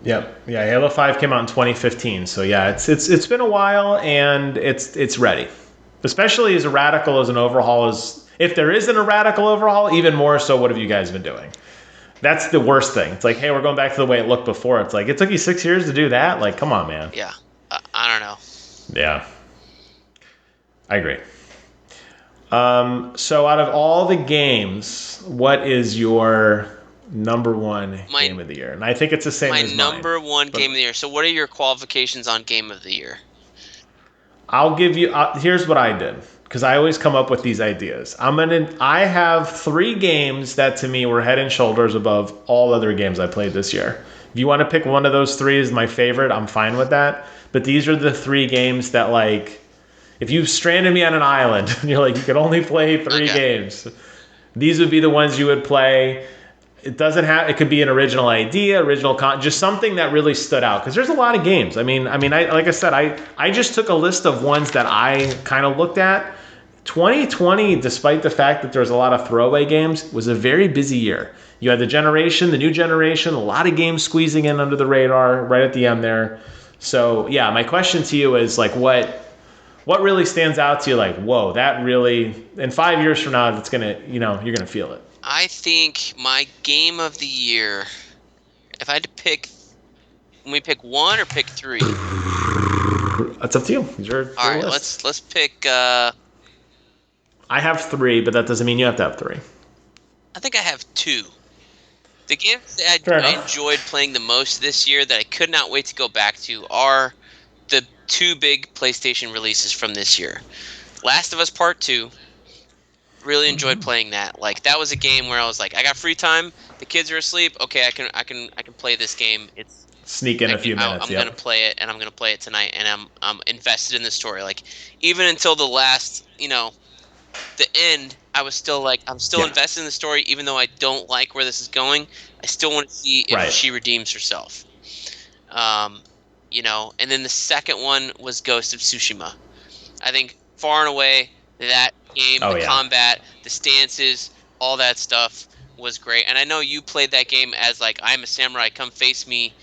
Yep. Yeah, Halo 5 came out in 2015. So yeah, it's been a while, and it's ready. Especially as radical as an overhaul as, if there isn't a radical overhaul, even more so, what have you guys been doing? That's the worst thing. It's like, hey, we're going back to the way it looked before. It's like, it took you 6 years to do that? Like, come on, man. Yeah. I don't know. Yeah. I agree. So out of all the games, what is your number one game of the year? And I think it's the same as My mine. number one game of the year. So what are your qualifications on game of the year? I'll give you, here's what I did, because I always come up with these ideas. I have 3 games that to me were head and shoulders above all other games I played this year. If you want to pick one of those 3 as my favorite, I'm fine with that. But these are the 3 games that, like, if you stranded me on an island and you're like, you could only play 3 games, these would be the ones you would play. It could be an original idea, just something that really stood out. Because there's a lot of games. I like I said, I just took a list of ones that I kind of looked at. 2020, despite the fact that there was a lot of throwaway games, was a very busy year. You had the new generation, a lot of games squeezing in under the radar right at the end there. So yeah, my question to you is like, what really stands out to you? Like, whoa, that really, in 5 years from now, you're gonna feel it. I think my game of the year, if I had to pick, can we pick 1 or pick 3? That's up to you. All right, let's pick. I have 3, but that doesn't mean you have to have 3. I think I have 2. The games that Fair I enough. enjoyed playing the most this year that I could not wait to go back to are the two big PlayStation releases from this year. Last of Us Part 2, really enjoyed playing that. Like that was a game where I was like, I got free time, the kids are asleep, okay, I can play this game. Sneak in a few minutes. I'm gonna Yep. play it, and I'm gonna play it tonight, and I'm invested in the story. Like even until the last, the end, I was still like, I'm still Yeah. invested in the story, even though I don't like where this is going. I still want to see if Right. she redeems herself. Um, and then the second one was Ghost of Tsushima. I think far and away that game, Oh the yeah. combat, the stances, all that stuff was great. And I know you played that game as like, I'm a samurai, come face me,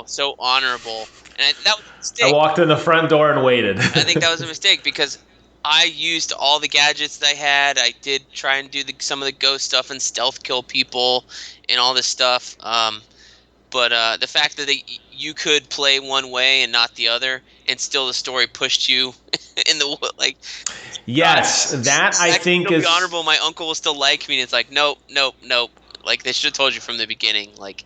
so honorable. And that was a I mistake. walked in the front door and waited. I think that was a mistake because I used all the gadgets that I had. I did try and do some of the ghost stuff and stealth kill people and all this stuff. But the fact that you could play one way and not the other, and still the story pushed you in the like, God, Yes, that I I can think still be is. honorable. My uncle will still like me. And it's like, nope, nope, nope. Like they should have told you from the beginning. Like,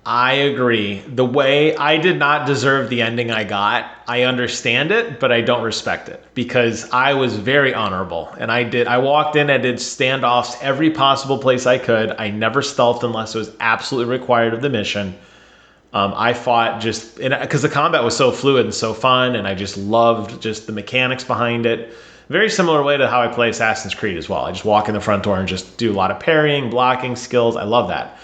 I agree. The way I did not deserve the ending I got, I understand it, but I don't respect it because I was very honorable and I walked in, I did standoffs every possible place I could. I never stealthed unless it was absolutely required of the mission. I fought just because the combat was so fluid and so fun, and I just loved just the mechanics behind it. Very similar way to how I play Assassin's Creed as well. I just walk in the front door and just do a lot of parrying, blocking skills. I love that.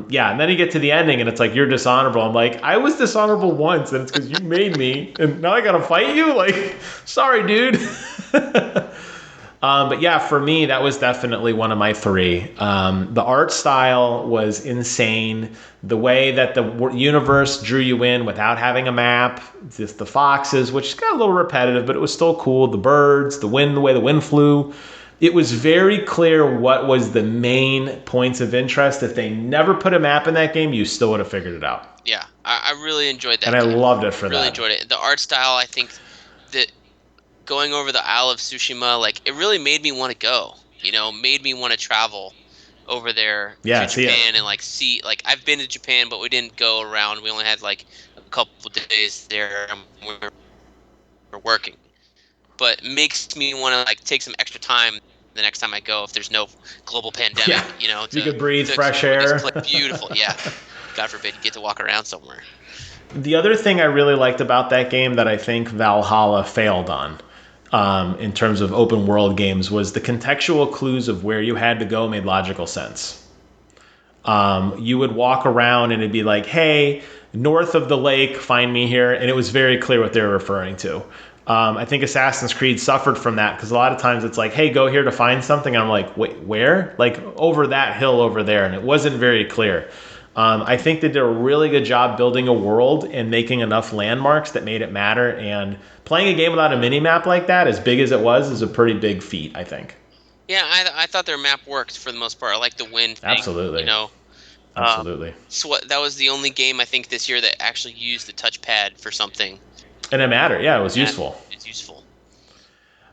Yeah, and then you get to the ending and it's like you're dishonorable. I'm like, I was dishonorable once, and it's because you made me, and now I gotta fight you. Like, sorry, dude. But yeah, for me, that was definitely one of my three. The art style was insane. The way that the universe drew you in without having a map, just the foxes, which got a little repetitive, but it was still cool. The birds, the wind, the way the wind flew. It was very clear what was the main points of interest. If they never put a map in that game, you still would have figured it out. yeah, I really enjoyed And that I game. loved it for Really that. enjoyed it. The art style, I think that going over the Isle of Tsushima, like it really made me want to go. Made me want to travel over there to Yeah, see it. Japan and like see. Like I've been to Japan, but we didn't go around. We only had like a couple days there, and we were working. But makes me want to like take some extra time the next time I go if there's no global Yeah. pandemic. If you To could breathe fresh explore this air. place. Beautiful, yeah. God forbid you get to walk around somewhere. The other thing I really liked about that game that I think Valhalla failed on, in terms of open world games, was the contextual clues of where you had to go made logical sense. You would walk around and it'd be like, hey, north of the lake, find me here. And it was very clear what they were referring to. I think Assassin's Creed suffered from that because a lot of times it's like, hey, go here to find something. And I'm like, wait, where? Like over that hill over there. And it wasn't very clear. I think they did a really good job building a world and making enough landmarks that made it matter. And playing a game without a mini map like that, as big as it was, is a pretty big feat, I think. Yeah, I thought their map worked for the most part. I like the wind thing. You Absolutely. know, um, Absolutely. so that was the only game I think this year that actually used the touchpad for something. And it mattered. Yeah, it was That useful. is useful.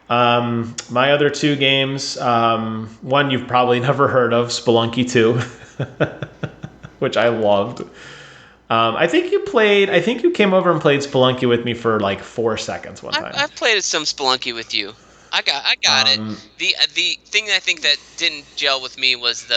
My other two games, one you've probably never heard of, Spelunky 2, which I loved. I think you played. I think you came over and played Spelunky with me for like 4 seconds one time. I've played some Spelunky with you. I got it. The thing I think that didn't gel with me was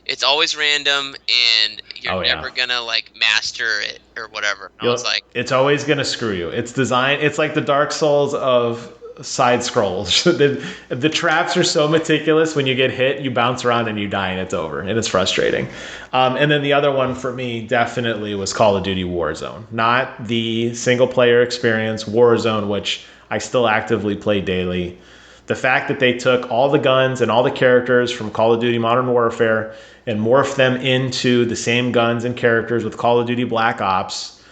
it's always random and you're Oh yeah, never gonna like master it or whatever. I was like, it's always gonna screw you. It's designed. It's like the Dark Souls of side scrolls. The traps are so meticulous. When you get hit, you bounce around and you die, and it's over, and it's frustrating. And then the other one for me definitely was Call of Duty Warzone, not the single player experience Warzone, which I still actively play daily. The fact that they took all the guns and all the characters from Call of Duty Modern Warfare and morphed them into the same guns and characters with Call of Duty Black Ops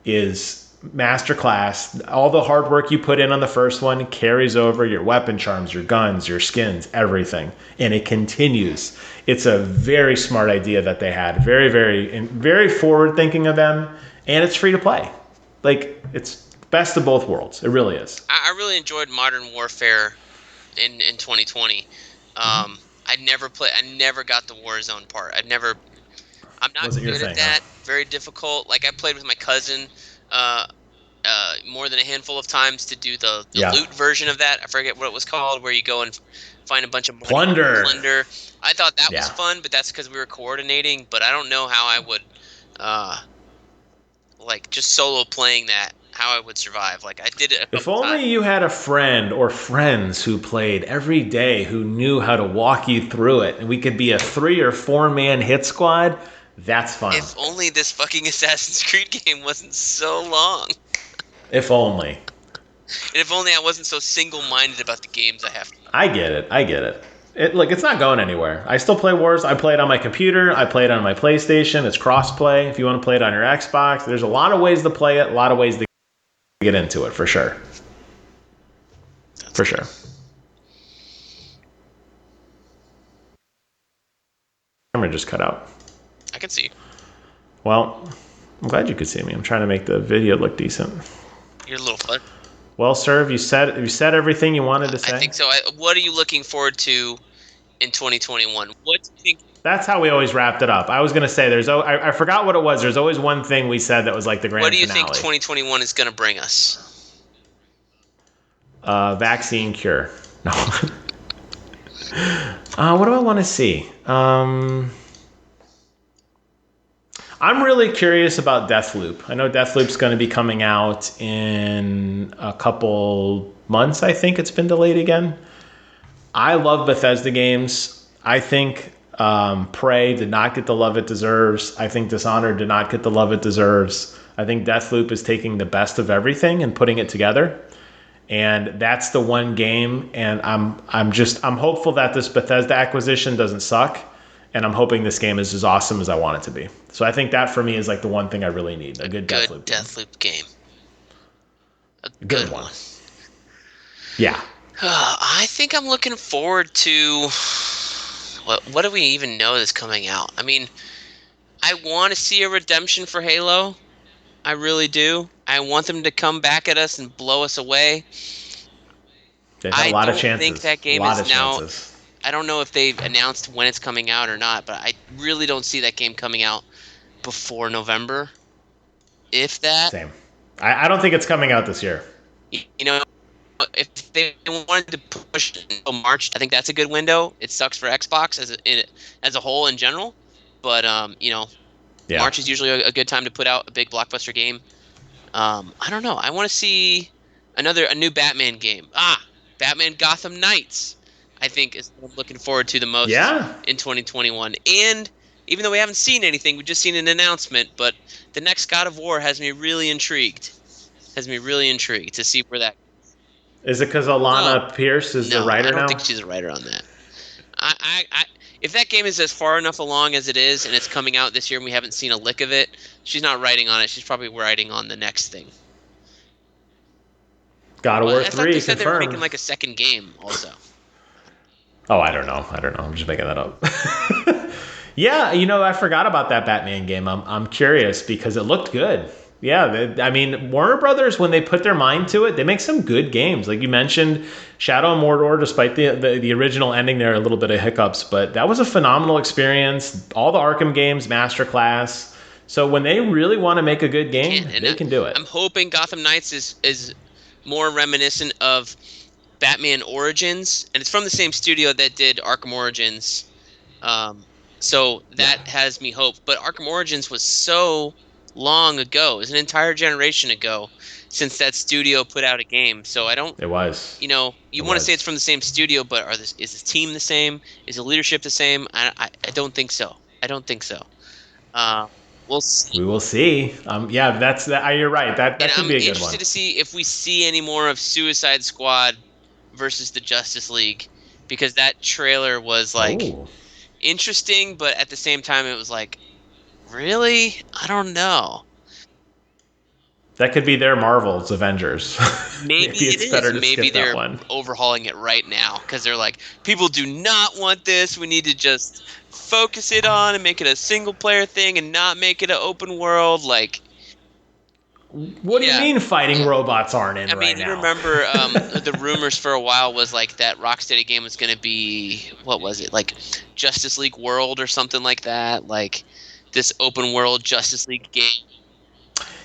is masterclass. All the hard work you put in on the first one carries over your weapon charms, your guns, your skins, everything. And it continues. It's a very smart idea that they had. Very, very forward thinking of them. And it's free to play. Like, it's best of both worlds. It really is. I really enjoyed Modern Warfare in 2020. I never got the Warzone part. I never I'm not Wasn't your good at thing, huh? that. Very difficult. Like I played with my cousin uh, more than a handful of times to do the Yeah. loot version of that. I forget what it was called, where you go and find a bunch of money and Plunder. plunder. I thought that was Yeah. fun, but that's because we were coordinating. But I don't know how I would, uh, like just solo playing that, how I would survive. Like I did it a If couple times. only you had a friend or friends who played every day who knew how to walk you through it, and we could be a 3 or 4 man hit squad. That's fun. If only this fucking Assassin's Creed game wasn't so long. If only. And if only I wasn't so single-minded about the games I have to. I get it. I get it. Look, it's not going anywhere. I still play Wars. I play it on my computer. I play it on my PlayStation. It's cross-play. If you want to play it on your Xbox, there's a lot of ways to play it. A lot of ways to get into it, for sure. For sure. Camera just cut out. I can see. Well, I'm glad you could see me. I'm trying to make the video look decent. You're a little fun. Well, sir, have you said everything you wanted to say? I think so. What are you looking forward to in 2021? What do you think? That's how we always wrapped it up. I was going to say I forgot what it was. There's always one thing we said that was like the grand What do you finale. think 2021 is going to bring us? Vaccine cure. No. What do I want to see? I'm really curious about Deathloop. I know Deathloop's going to be coming out in a couple months. I think it's been delayed again. I love Bethesda games. I think Prey did not get the love it deserves. I think Dishonored did not get the love it deserves. I think Deathloop is taking the best of everything and putting it together. And that's the one game. And I'm hopeful that this Bethesda acquisition doesn't suck. And I'm hoping this game is as awesome as I want it to be. So I think that for me is like the one thing I really need. A good Deathloop game. A good one. Yeah. I think I'm looking forward to what do we even know that's coming out? I mean, I want to see a redemption for Halo. I really do. I want them to come back at us and blow us away. They've had a lot of chances. I think that game is now. I don't know if they've announced when it's coming out or not, but I really don't see that game coming out before November. If that. Same. I don't think it's coming out this year. You know, if they wanted to push until March, I think that's a good window. It sucks for Xbox as a whole in general, but March is usually a good time to put out a big blockbuster game. I don't know. I want to see a new Batman game. Batman Gotham Knights, I think is what I'm looking forward to the most in 2021. And even though we haven't seen anything, we've just seen an announcement, but the next God of War has me really intrigued. To see where that. Is it because Alana Pierce is the writer now? I don't think she's a writer on that. If that game is as far enough along as it is, and it's coming out this year, and we haven't seen a lick of it, she's not writing on it. She's probably writing on the next thing. God of War 3 they said confirmed. They were making like a second game also. Oh, I don't know. I'm just making that up. Yeah, I forgot about that Batman game. I'm curious because it looked good. Yeah, Warner Brothers, when they put their mind to it, they make some good games. Like you mentioned, Shadow of Mordor, despite the original ending there, a little bit of hiccups, but that was a phenomenal experience. All the Arkham games, Masterclass. So when they really want to make a good game, they can do it. I'm hoping Gotham Knights is more reminiscent of Batman Origins, and it's from the same studio that did Arkham Origins. So that has me hope. But Arkham Origins was so long ago. It was an entire generation ago since that studio put out a game. So I don't. It was. You want to say it's from the same studio, but is the team the same? Is the leadership the same? I don't think so. We'll see. We will see. Yeah, that's that. You're right. That could be a good one. I'm interested to see if we see any more of Suicide Squad versus the Justice League, because that trailer was interesting, but at the same time it was like, really? I don't know. That could be their Marvel's Avengers. Maybe it is. Maybe they're overhauling it right now because they're like, people do not want this. We need to just focus it on and make it a single player thing and not make it an open world. Like, what do you mean fighting robots aren't in right now? You remember the rumors for a while was like that Rocksteady game was going to be, what was it, like Justice League World or something like that. Like, this open world Justice League game.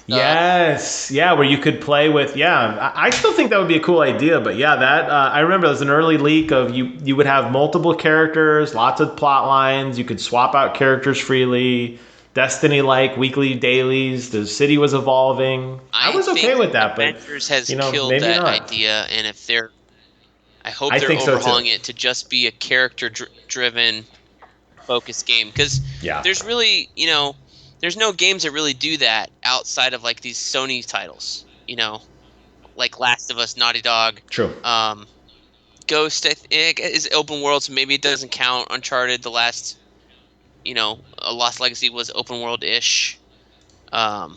Yes, yeah, where you could play with. Yeah, I still think that would be a cool idea. But yeah, that I remember there was an early leak of you would have multiple characters, lots of plot lines. You could swap out characters freely. Destiny like weekly dailies. The city was evolving. I was okay with that, but Avengers has killed maybe that not. idea, and I hope I they're think so overhauling too. it to just be a character driven focused game, because Yeah, there's really, there's no games that really do that outside of like these Sony titles, like Last of Us, Naughty Dog, true. Ghost. I think is open world, so maybe it doesn't count. Uncharted, the last, a Lost Legacy was open world ish. Um,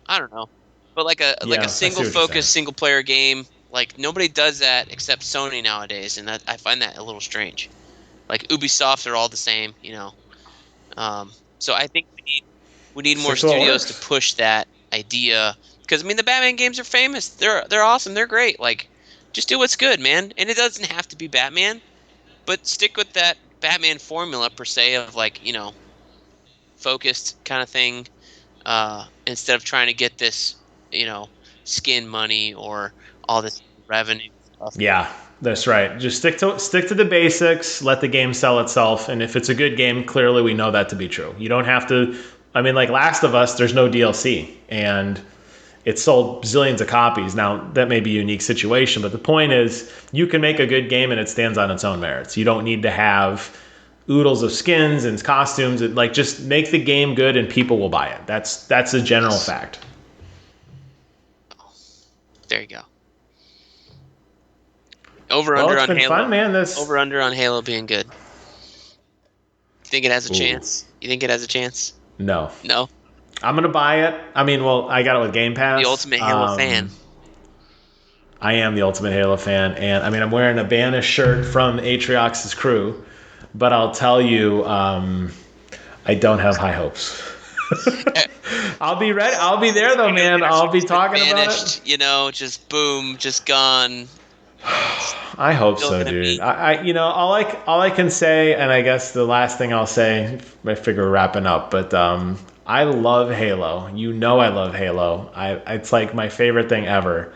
I don't know, but like a Yeah, I see single what you're saying. focus single player game, like nobody does that except Sony nowadays, and that I find that a little strange. Like Ubisoft are all the same. So I think we need more Stick to what studios to works. push that idea, because I mean the Batman games are famous. They're awesome. They're great. Like just do what's good, man. And it doesn't have to be Batman, but stick with that Batman formula per se of like, focused kind of thing, instead of trying to get this, you know, skin money or all this revenue stuff. Yeah, that's right. Just stick to the basics. Let the game sell itself, and if it's a good game, clearly we know that to be true. You don't have to. I mean, like Last of Us, there's no DLC, and it sold zillions of copies. Now that may be a unique situation, but the point is, you can make a good game and it stands on its own merits. You don't need to have oodles of skins and costumes. Like just make the game good and people will buy it. That's a general Yes. fact. There you go. Over Well, under it's on been Halo. fun, man. Over under on Halo being good. You think it has a chance? You think it has a chance? No. No? I'm gonna buy it. I mean, well, I got it with Game The Pass. ultimate Halo fan. I am the ultimate Halo fan, and I mean, I'm wearing a banished shirt from Atriox's crew, but I'll tell you, I don't have high hopes. I'll be ready. I'll be there though, man. I'll be talking about it. Banished, just boom, just gone. I hope Still so, gonna dude. be- All I can say, and I guess the last thing I'll say, I figure we're wrapping up, but I love Halo. You know, I love Halo. It's like my favorite thing ever.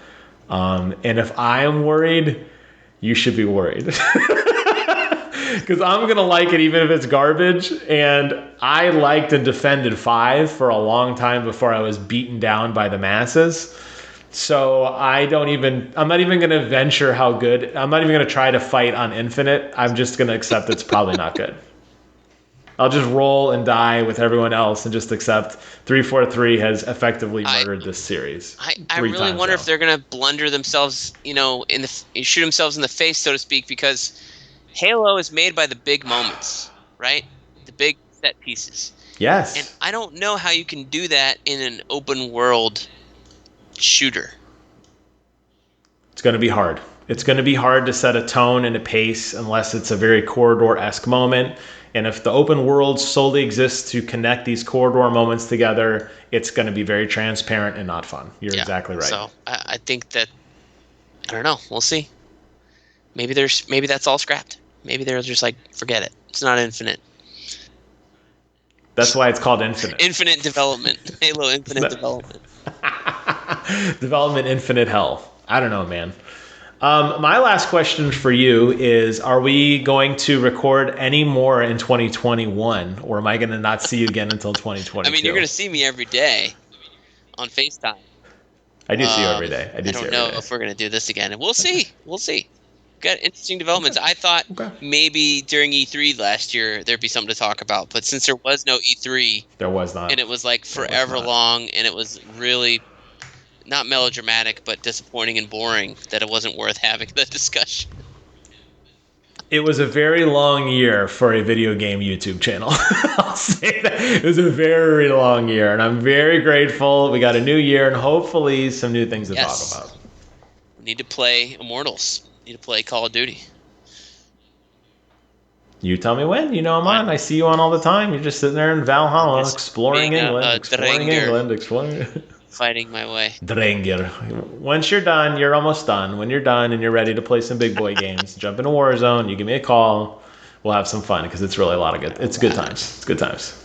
And if I am worried, you should be worried. Because I'm going to like it even if it's garbage. And I liked and defended 5 for a long time before I was beaten down by the masses. So I'm not even going to venture how good. I'm not even going to try to fight on Infinite. I'm just going to accept it's probably not good. I'll just roll and die with everyone else and just accept 343 has effectively murdered this series. I really wonder if they're gonna blunder themselves, shoot themselves in the face, so to speak, because Halo is made by the big moments, right? The big set pieces. Yes. And I don't know how you can do that in an open world shooter. It's going to be hard. It's going to be hard to set a tone and a pace unless it's a very corridor-esque moment. And if the open world solely exists to connect these corridor moments together, it's going to be very transparent and not fun. You're exactly right. So I think that, I don't know. We'll see. Maybe that's all scrapped. Maybe they're just like, forget it. It's not Infinite. That's why it's called Infinite. Infinite development. Halo Infinite development. Development Infinite Hell. I don't know, man. My last question for you is, are we going to record any more in 2021, or am I going to not see you again until 2022? I mean, you're going to see me every day on FaceTime. I do see you every day. I don't know if we're going to do this again. And we'll see. We'll see. Got interesting developments. Okay. I thought maybe during E3 last year there'd be something to talk about, but since there was no E3, there was not, and it was like forever long, and it was really not melodramatic, but disappointing and boring, that it wasn't worth having the discussion. It was a very long year for a video game YouTube channel. I'll say that. It was a very long year, and I'm very grateful. We got a new year, and hopefully some new things to talk about. We need to play Immortals. We need to play Call of Duty. You tell me when. You know I'm on. I see you on all the time. You're just sitting there in Valhalla, exploring England, exploring. Fighting my way. Dranger. Once you're done, you're almost done. When you're done and you're ready to play some big boy games, jump into Warzone. You give me a call. We'll have some fun because it's really a lot of good. It's good times. It's good times.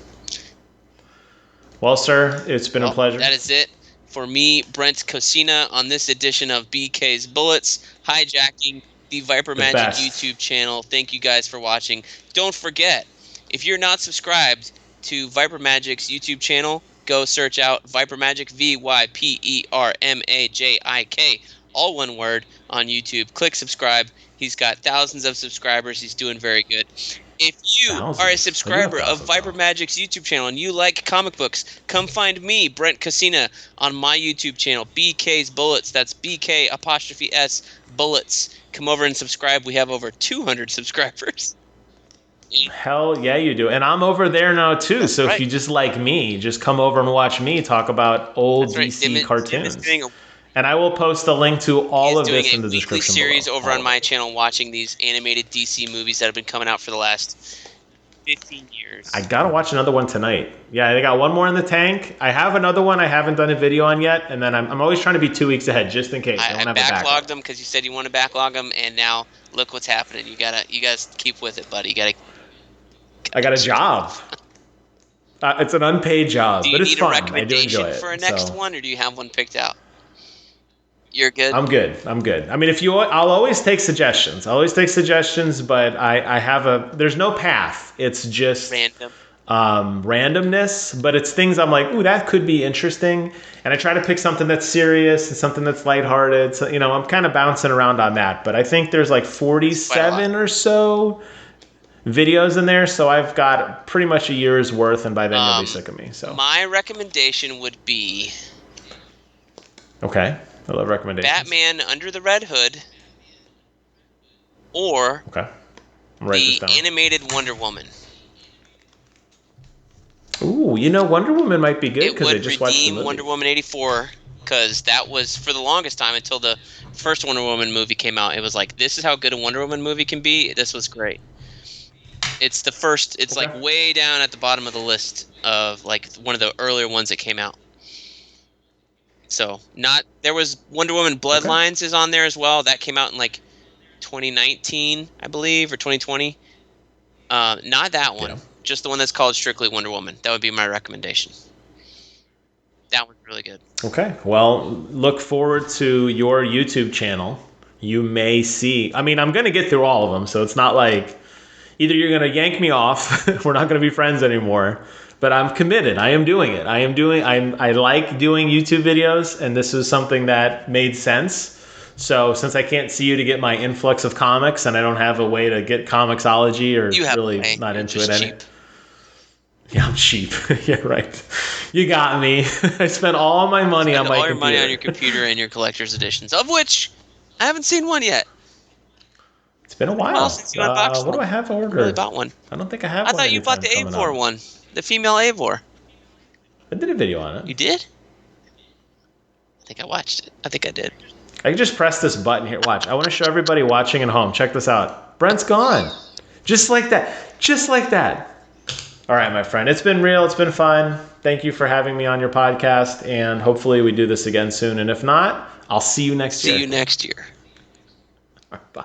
Well, sir, it's been a pleasure. That is it for me, Brent Cosina, on this edition of BK's Bullets, hijacking the Viper The Magic best. YouTube channel. Thank you guys for watching. Don't forget, if you're not subscribed to Viper Magic's YouTube channel, go search out Viper Magic, VYPERMAJIK, all one word, on YouTube. Click subscribe. He's got thousands of subscribers. He's doing very good. If you are a Thousands. I do have subscriber of thousands Viper now. Magic's YouTube channel and you like comic books, come find me, Brent Cosina, on my YouTube channel, BK's Bullets. That's BK apostrophe S Bullets. Come over and subscribe. We have over 200 subscribers. Hell yeah, you do. And I'm over there now too. That's so right. if you just like me, just come over and watch me talk about old That's right. DC Dim is cartoons. doing And I will post a link to he all is of doing this a in the weekly description series below. over on my channel, watching these animated DC movies that have been coming out for the last 15 years. I gotta watch another one tonight. Yeah, I got one more in the tank. I have another one I haven't done a video on yet, and then I'm always trying to be 2 weeks ahead just in case. I I don't have a backlogged backup. them because you said you want to backlog them, and now look what's happening. You guys keep with it, buddy. I got a job. It's an unpaid job, Do you but it's need a fun. I do recommendation enjoy it. for a next one, or do you have one picked out? You're good. I'm good. I mean, I'll always take suggestions. But I have there's no path. It's just Random. randomness, but it's things I'm like, ooh, that could be interesting. And I try to pick something that's serious and something that's lighthearted. So, I'm kind of bouncing around on that. But I think there's like 47 or so videos in there. So I've got pretty much a year's worth, and by then you'll be sick of me. So my recommendation would be okay. I love recommendations. Batman Under the Red Hood, or Okay. The animated Wonder Woman. Ooh, Wonder Woman might be good It because I would just watched the redeem movie. Wonder Woman 84, because that was, for the longest time, until the first Wonder Woman movie came out, it was like, this is how good a Wonder Woman movie can be. This was great. It's the first, it's like way down at the bottom of the list of like one of the earlier ones that came out. So there was Wonder Woman Bloodlines is on there as well. That came out in like 2019, I believe, or 2020. Not that one. Yeah. Just the one that's called strictly Wonder Woman. That would be my recommendation. That one's really good. Okay. Well, look forward to your YouTube channel. You may see. I mean, I'm going to get through all of them, so it's not like either you're going to yank me off, we're not going to be friends anymore, but I'm committed. I am doing it. I like doing YouTube videos, and this is something that made sense. So since I can't see you to get my influx of comics, and I don't have a way to get Comixology, or really not into it. Cheap. Yeah, I'm cheap. Yeah, right. You got me. I spent all my money on my computer. All your money on your computer and your collector's editions, of which I haven't seen one yet. It's been a while since you unboxed one. What do I have ordered? I really bought one. I don't think I have one. I thought you bought the Eivor one. The female Eivor. I did a video on it. You did? I think I watched it. I think I did. I can just press this button here. Watch. I want to show everybody watching at home. Check this out. Brent's gone. Just like that. Just like that. All right, my friend. It's been real. It's been fun. Thank you for having me on your podcast, and hopefully we do this again soon. And if not, I'll see you next year. See you next year. Bye.